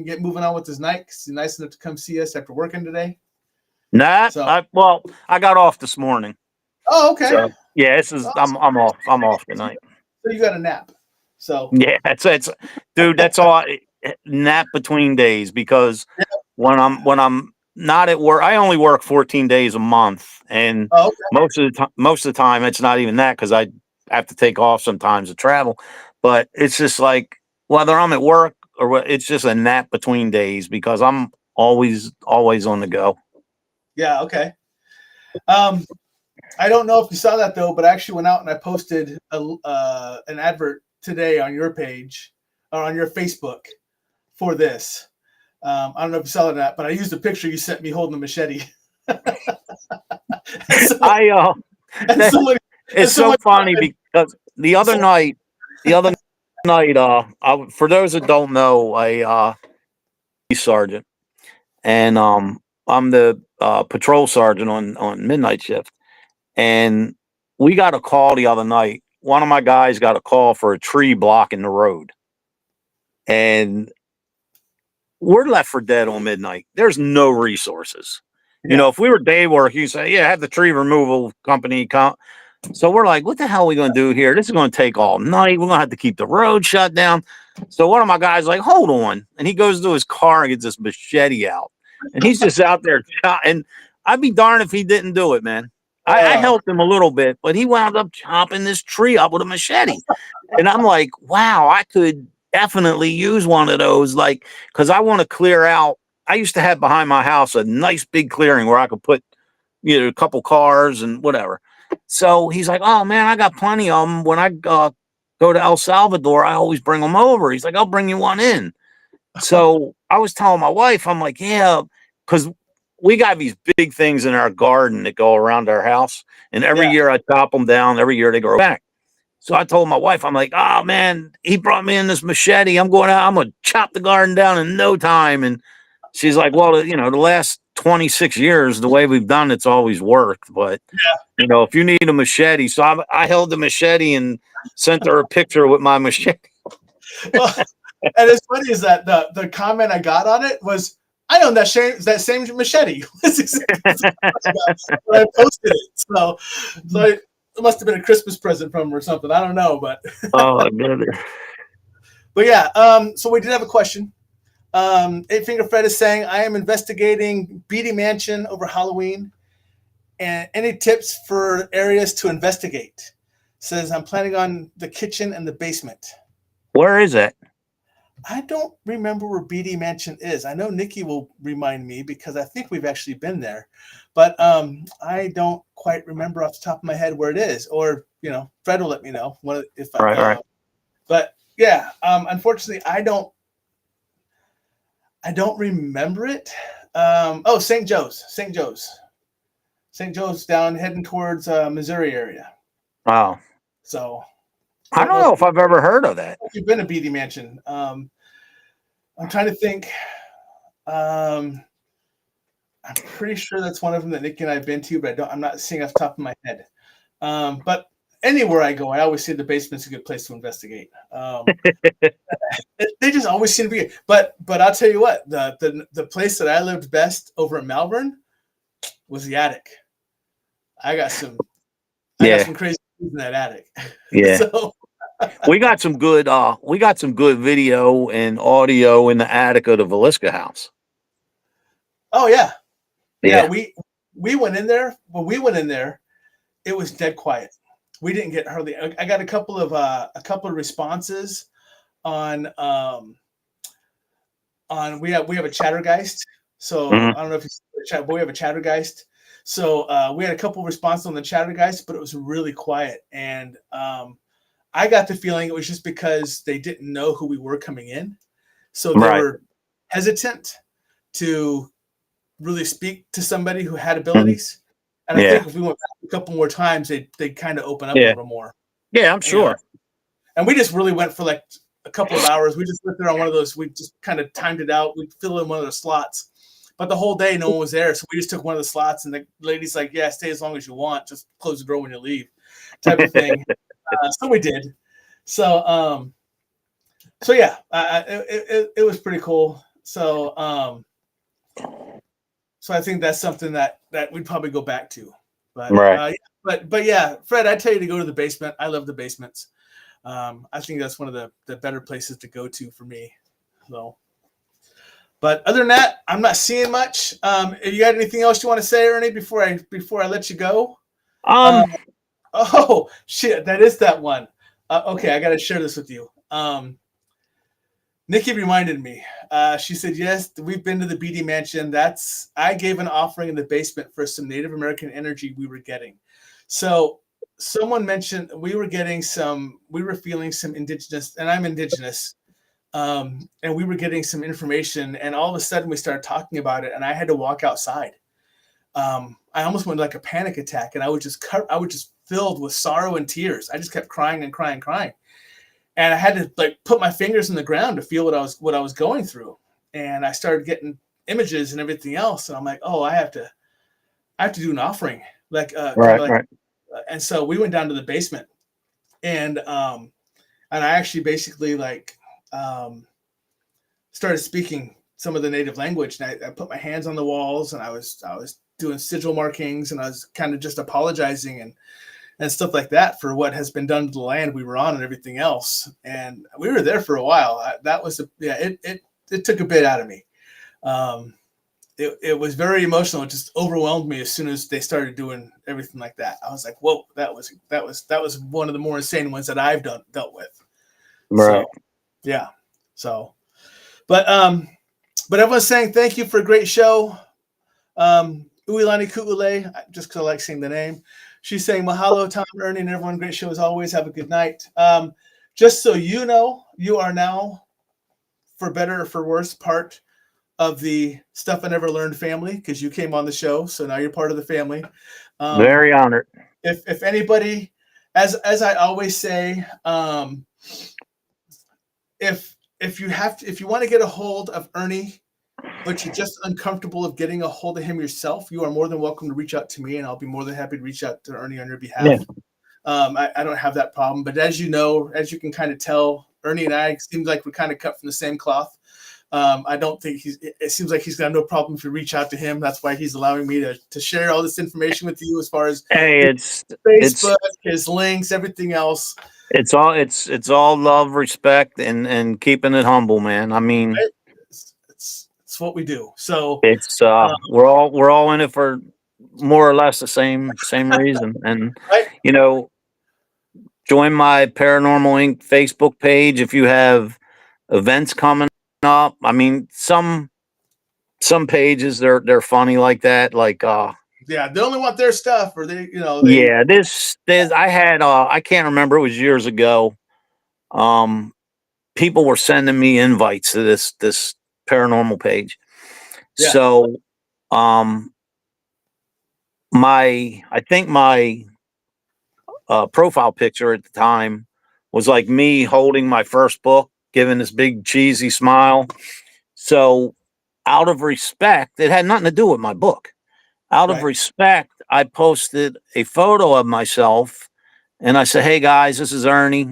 Speaker 1: get moving on with his night? 'Cause he's nice enough to come see us after working today.
Speaker 3: Nah,
Speaker 1: So,
Speaker 3: I got off this morning.
Speaker 1: oh, okay.
Speaker 3: So yeah,
Speaker 1: Oh,
Speaker 3: I'm off. I'm off tonight.
Speaker 1: so you got a nap. So
Speaker 3: Yeah, it's dude, that's all nap between days, because when I'm not at work, I only work 14 days a month, and
Speaker 1: oh, okay.
Speaker 3: most of the time it's not even that, because I have to take off sometimes to travel. But it's just like whether I'm at work or it's just a nap between days, because I'm always on the go.
Speaker 1: Yeah, okay. I don't know if you saw that though, but I actually went out and I posted an advert today on your page or on your Facebook for this. I don't know if you saw that, but I used a picture you sent me holding a machete.
Speaker 3: I
Speaker 1: And somebody,
Speaker 3: it's so funny because the other night, for those that don't know, I sergeant, and I'm the patrol sergeant on midnight shift, and we got a call the other night. One of my guys got a call for a tree blocking the road, and we're left for dead on midnight. There's no resources.
Speaker 1: Yeah.
Speaker 3: If we were day work, you say, yeah, have the tree removal company come. So we're like, what the hell are we going to do here? This is going to take all night. We're going to have to keep the road shut down. So one of my guys like, hold on. And he goes to his car and gets this machete out. And he's just out there. And I'd be darned if he didn't do it, man. I helped him a little bit, but he wound up chopping this tree up with a machete. And I'm like, wow, I could definitely use one of those. Like, because I want to clear out. I used to have behind my house a nice big clearing where I could put, a couple cars and whatever. So he's like, oh man, I got plenty of them. When I go to El Salvador, I always bring them over. He's like, I'll bring you one in. So I was telling my wife, I'm like, yeah, because we got these big things in our garden that go around our house. And every year I chop them down. Every year they grow back. So I told my wife, I'm like, oh man, he brought me in this machete. I'm going to chop the garden down in no time. And she's like, well, the last 26 years, the way we've done it's always worked. But, if you need a machete. So I held the machete and sent her a picture with my machete.
Speaker 1: Well, and it's funny is that the comment I got on it was, I own that same machete. When I posted it. So it must have been a Christmas present from him or something. I don't know, but
Speaker 3: Oh, good.
Speaker 1: But yeah, so we did have a question. Eight Finger Fred is saying, I am investigating Beatty Mansion over Halloween. And any tips for areas to investigate? Says, I'm planning on the kitchen and the basement.
Speaker 3: Where is it?
Speaker 1: I don't remember where Beatty Mansion is. I know Nikki will remind me because I think we've actually been there. But I don't quite remember off the top of my head where it is. Or, Fred will let me know if I know.
Speaker 3: Right.
Speaker 1: But yeah, unfortunately, I don't remember it. St. Joe's down heading towards Missouri area.
Speaker 3: Wow.
Speaker 1: So
Speaker 3: I don't know if I've ever heard of that.
Speaker 1: You've been to Beatty Mansion. I'm trying to think. I'm pretty sure that's one of them that Nikki and I have been to, but I'm not seeing off the top of my head. But anywhere I go, I always say the basement's a good place to investigate. They just always seem to be. But I'll tell you what, the place that I lived best over in Malvern was the attic. I got some crazy things in that attic.
Speaker 3: Yeah.
Speaker 1: So
Speaker 3: we got some good video and audio in the attic of the Velisca house.
Speaker 1: Oh yeah. Yeah,
Speaker 3: Yeah.
Speaker 1: we went in there. When we went in there, it was dead quiet. We didn't get hardly. I got a couple of responses on we have a chattergeist. So
Speaker 3: Mhm.
Speaker 1: I don't know if it's chat, but we have a chattergeist. So we had a couple of responses on the chattergeist, but it was really quiet. And I got the feeling it was just because they didn't know who we were coming in, so they
Speaker 3: Right.
Speaker 1: were hesitant to really speak to somebody who had
Speaker 3: Mhm.
Speaker 1: abilities. And I
Speaker 3: Yeah.
Speaker 1: think if we went back a couple more times, they'd kind of open up a
Speaker 3: Yeah.
Speaker 1: little more.
Speaker 3: Yeah, I'm
Speaker 1: You know,
Speaker 3: sure.
Speaker 1: and we just really went for like a couple of hours. We just went there on one of those. We just kind of timed it out. We fill in one of the slots, but the whole day no one was there, so we just took one of the slots. And the lady's like, "Yeah, stay as long as you want. Just close the door when you leave," type of thing. So we did. So so yeah, it was pretty cool. So I think that's something that we'd probably go back to. But
Speaker 3: Right.
Speaker 1: but yeah, Fred, I tell you to go to the basement. I love the basements. I think that's one of the better places to go to for me. So, but other than that, I'm not seeing much. You got anything else you want to say, Ernie, before I let you go? Uh,
Speaker 3: Um,
Speaker 1: oh shit, that is that one. Okay, I got to share this with you. Nikki reminded me. She said, "Yes, we've been to the BD Mansion. I gave an offering in the basement for some Native American energy we were getting." So someone mentioned we were feeling some indigenous, and I'm indigenous, and we were getting some information, and all of a sudden we started talking about it, and I had to walk outside. I almost went like a panic attack, and I was just filled with sorrow and tears. I just kept crying and crying and crying. And I had to like put my fingers in the ground to feel what I was going through. And I started getting images and everything else. And I'm like, oh, I have to do an offering, like kind
Speaker 3: right,
Speaker 1: of like.
Speaker 3: right.
Speaker 1: And so we went down to the basement, and I actually basically like started speaking some of the native language. And I put my hands on the walls, and I was doing sigil markings, and I was kind of just apologizing and stuff like that for what has been done to the land we were on and everything else. And we were there for a while. It took a bit out of me. It was very emotional. It just overwhelmed me as soon as they started doing everything like that. I was like, whoa, that was one of the more insane ones that I've dealt with. So
Speaker 3: Right.
Speaker 1: yeah. So but everyone's saying thank you for a great show. Uilani Kuule, just because I like saying the name. She's saying mahalo, Tom, Ernie, and everyone. Great show as always. Have a good night. Just so you know, you are now, for better or for worse, part of the Stuff I Never Learned family because you came on the show. So now you're part of the family.
Speaker 3: Very honored.
Speaker 1: If anybody, as I always say, if you want to get a hold of Ernie, but you're just uncomfortable of getting a hold of him yourself, you are more than welcome to reach out to me, and I'll be more than happy to reach out to Ernie on your behalf.
Speaker 3: Yeah.
Speaker 1: I don't have that problem, but as you know, as you can kind of tell, Ernie and I seems like we're kind of cut from the same cloth. I don't think it seems like he's got no problem if you reach out to him. That's why he's allowing me to share all this information with you as far as
Speaker 3: Hey, it's
Speaker 1: Facebook, his links, everything else.
Speaker 3: it's all love, respect, and keeping it humble, man. I mean,
Speaker 1: Right? It's what we do. So,
Speaker 3: it's
Speaker 1: uh,
Speaker 3: we're all in it for more or less the same reason. And
Speaker 1: right?
Speaker 3: you know, join my Paranormal Inc. Facebook page if you have events coming up. I mean, some pages they're funny like that. Like
Speaker 1: Yeah, they only want their stuff, or they.
Speaker 3: yeah, this I had I can't remember, it was years ago. Um People were sending me invites to this paranormal page.
Speaker 1: Yeah,
Speaker 3: So um I think my profile picture at the time was like me holding my first book, giving this big cheesy smile. So out of respect, it had nothing to do with my book. Out of
Speaker 1: right.
Speaker 3: respect, I posted a photo of myself and I said, "Hey guys, this is Ernie.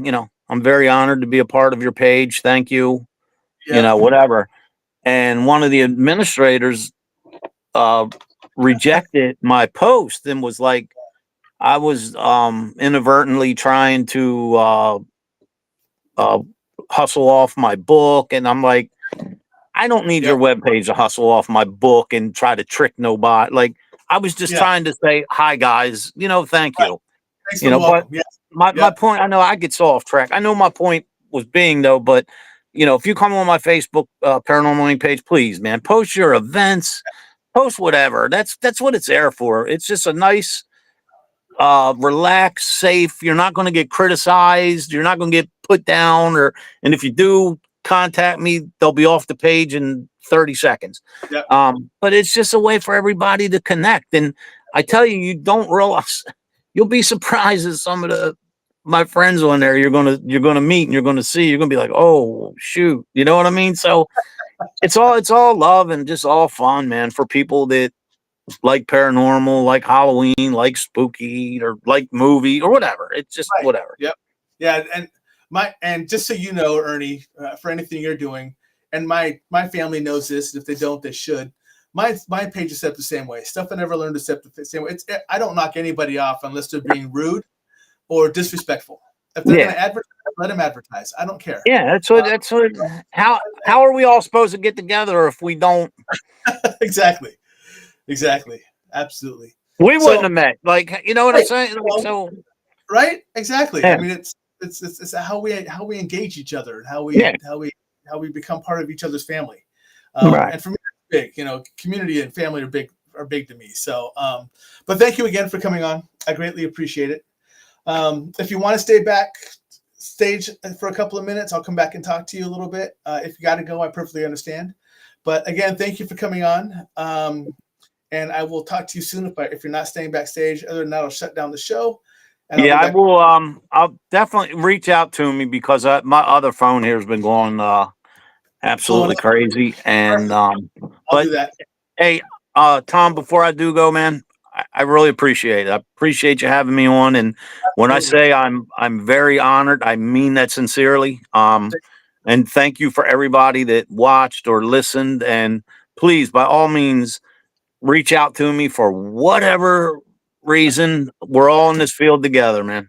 Speaker 3: I'm very honored to be a part of your page. Thank you.
Speaker 1: Yeah,
Speaker 3: Whatever." And one of the administrators uh, rejected my post and was like, I was inadvertently trying to uh, hustle off my book. And I'm like, I don't need your webpage to hustle off my book and try to trick nobody. Like, I was just trying to say, hi, guys, thank
Speaker 1: Right.
Speaker 3: you.
Speaker 1: Thanks for the
Speaker 3: But
Speaker 1: welcome. Yes.
Speaker 3: my point, I know I get so off track. I know my point was being, though, but, if you come on my Facebook Paranormal Link page, please, man, post your events, post whatever. That's what it's there for. It's just a nice, relaxed, safe. You're not going to get criticized. You're not going to get put down, and if you do contact me, they'll be off the page in 30 seconds.
Speaker 1: Yep.
Speaker 3: But it's just a way for everybody to connect. And I tell you, you don't realize, you'll be surprised at some of my friends on there you're gonna meet and you're gonna see. You're gonna be like, oh shoot, you know what I mean? So it's all love and just all fun, man, for people that like paranormal, like Halloween, like spooky, or like movie or whatever. It's just whatever.
Speaker 1: Yep. Yeah. And just so you know, Ernie, for anything you're doing, and my family knows this. If they don't, they should. My page is set up the same way. Stuff I never learned to set the same way. I don't knock anybody off unless they're being rude or disrespectful. If they're going to advertise, let them advertise. I don't care.
Speaker 3: Yeah, that's what. How are we all supposed to get together if we don't?
Speaker 1: Exactly. Absolutely.
Speaker 3: We wouldn't have met. Like, you know what I'm saying? So,
Speaker 1: right? Exactly.
Speaker 3: Yeah.
Speaker 1: I mean, it's how we engage each other and how we become part of each other's family.
Speaker 3: Right.
Speaker 1: And for me, it's big. Community and family are big to me. So, but thank you again for coming on. I greatly appreciate it. If you want to stay backstage for a couple of minutes, I'll come back and talk to you a little bit. If you got to go, I perfectly understand. But again, thank you for coming on. And I will talk to you soon if you're not staying backstage. Other than that, I'll shut down the show. And
Speaker 3: I will. I'll definitely reach out to me because my other phone here has been going absolutely crazy. And
Speaker 1: I'll do that.
Speaker 3: Hey, Tom, before I do go, man, I really appreciate it. I appreciate you having me on. And when I say I'm very honored, I mean that sincerely. And thank you for everybody that watched or listened. And please, by all means, reach out to me for whatever reason. We're all in this field together, man.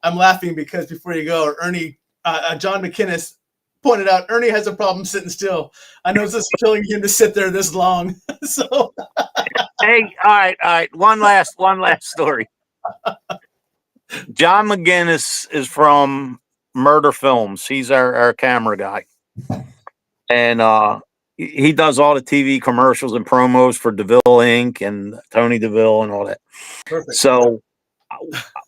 Speaker 1: I'm laughing because before you go, Ernie, John McInnes pointed out Ernie has a problem sitting still. I know it's just killing him to sit there this long. So,
Speaker 3: hey, all right. One last story. John McGinnis is from Murder Films. He's our camera guy, and he does all the TV commercials and promos for DeVille Inc. and Tony DeVille and all that.
Speaker 1: Perfect.
Speaker 3: So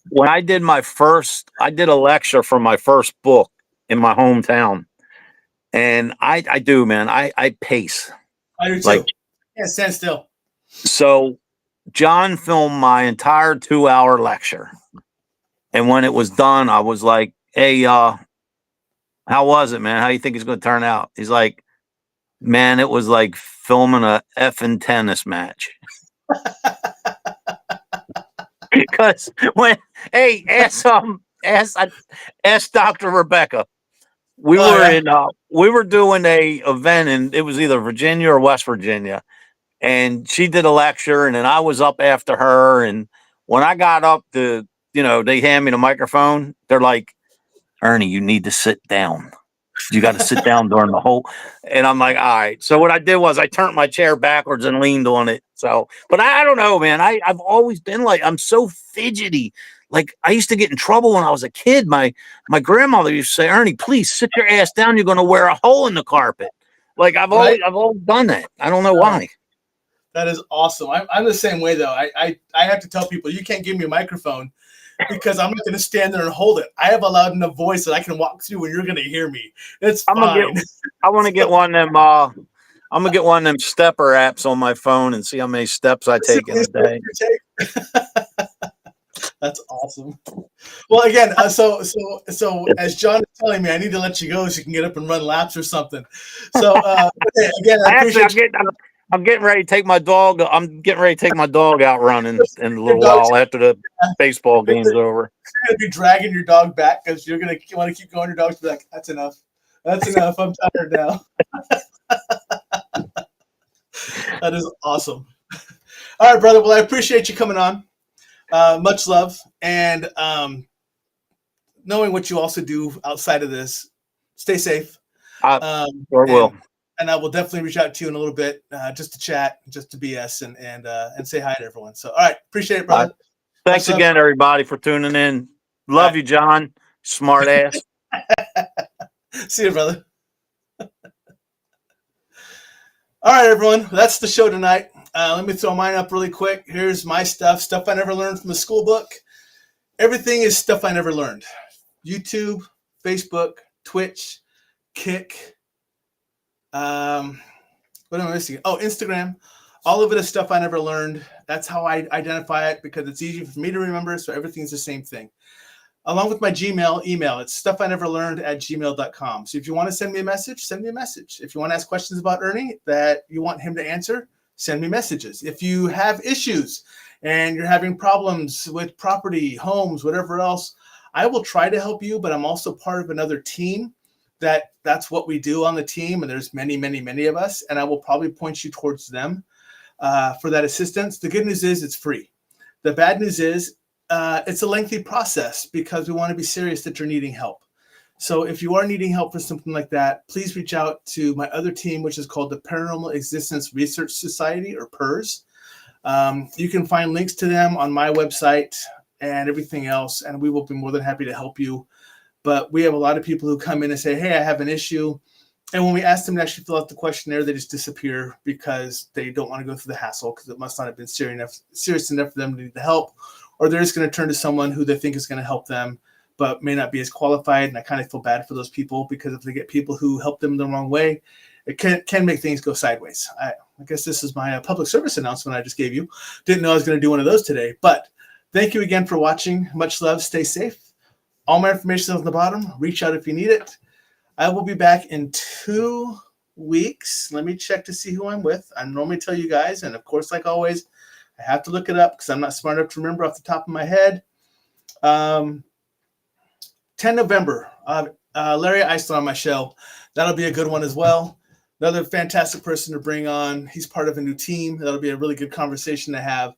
Speaker 3: when I did a lecture for my first book in my hometown, and I do, man. I pace.
Speaker 1: I do too. Stand still.
Speaker 3: So John filmed my entire 2-hour lecture. And when it was done, I was like, hey, how was it, man? How you think it's going to turn out? He's like, man, it was like filming a effing tennis match. Because ask Dr. Rebecca. We were doing a event, and it was either Virginia or West Virginia. And she did a lecture, and then I was up after her. And when I got up to, they hand me the microphone, they're like, Ernie, you need to sit down. You got to sit down during the whole. And I'm like, all right. So what I did was I turned my chair backwards and leaned on it. So, but I don't know, man. I've always been like, I'm so fidgety. Like, I used to get in trouble when I was a kid. My grandmother used to say, Ernie, please sit your ass down. You're going to wear a hole in the carpet. Like, I've always done that. I don't know why.
Speaker 1: That is awesome. I'm the same way, though. I have to tell people, you can't give me a microphone because I'm not going to stand there and hold it. I have a loud enough voice that I can walk through and you're going to hear me. It's fine.
Speaker 3: I want to get one of them. I'm gonna get one of them stepper apps on my phone and see how many steps I take in a day.
Speaker 1: That's awesome. Well, again, so as John is telling me, I need to let you go so you can get up and run laps or something. So again,
Speaker 3: I'm getting ready to take my dog. I'm getting ready to take my dog out running in a little while after the baseball game's over.
Speaker 1: You're gonna be dragging your dog back because you're gonna want to keep going. Your dog's be like, "That's enough. That's enough. I'm tired now." That is awesome. All right, brother. Well, I appreciate you coming on. Much love, and knowing what you also do outside of this. Stay safe.
Speaker 3: Sure will.
Speaker 1: And I will definitely reach out to you in a little bit, just to chat, just to BS and say hi to everyone. So, all right. Appreciate it, brother.
Speaker 3: Thanks
Speaker 1: Much love.
Speaker 3: again, everybody, for tuning in. Love you, John. Smart ass.
Speaker 1: See you, brother. All right, everyone. That's the show tonight. Let me throw mine up really quick. Here's my stuff I never learned from the school book. Everything is stuff I never learned. YouTube, Facebook, Twitch, Kick. What am I missing? Oh, Instagram. All of it is stuff I never learned. That's how I identify it, because it's easy for me to remember. So everything's the same thing. Along with my Gmail email, it's stuffineverlearned@gmail.com. So if you want to send me a message, send me a message. If you want to ask questions about Ernie that you want him to answer, send me messages. If you have issues and you're having problems with property, homes, whatever else, I will try to help you, but I'm also part of another team that's what we do on the team. And there's many, many, many of us, and I will probably point you towards them for that assistance. The good news is it's free. The bad news is it's a lengthy process, because we want to be serious that you're needing help. So if you are needing help for something like that, please reach out to my other team, which is called the Paranormal Existence Research Society, or PERS. You can find links to them on my website and everything else, and we will be more than happy to help you. But we have a lot of people who come in and say, hey, I have an issue. And when we ask them to actually fill out the questionnaire, they just disappear because they don't want to go through the hassle, because it must not have been serious enough for them to need the help. Or they're just going to turn to someone who they think is going to help them, but may not be as qualified. And I kind of feel bad for those people, because if they get people who help them the wrong way, it can make things go sideways. I guess this is my public service announcement I just gave you. Didn't know I was going to do one of those today. But thank you again for watching. Much love. Stay safe. All my information is on the bottom. Reach out if you need it. I will be back in 2 weeks. Let me check to see who I'm with. I normally tell you guys. And of course, like always, I have to look it up because I'm not smart enough to remember off the top of my head. 10 November, Larry Eisler on my show. That'll be a good one as well. Another fantastic person to bring on. He's part of a new team. That'll be a really good conversation to have.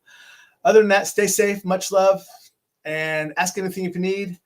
Speaker 1: Other than that, stay safe. Much love. And ask anything if you need.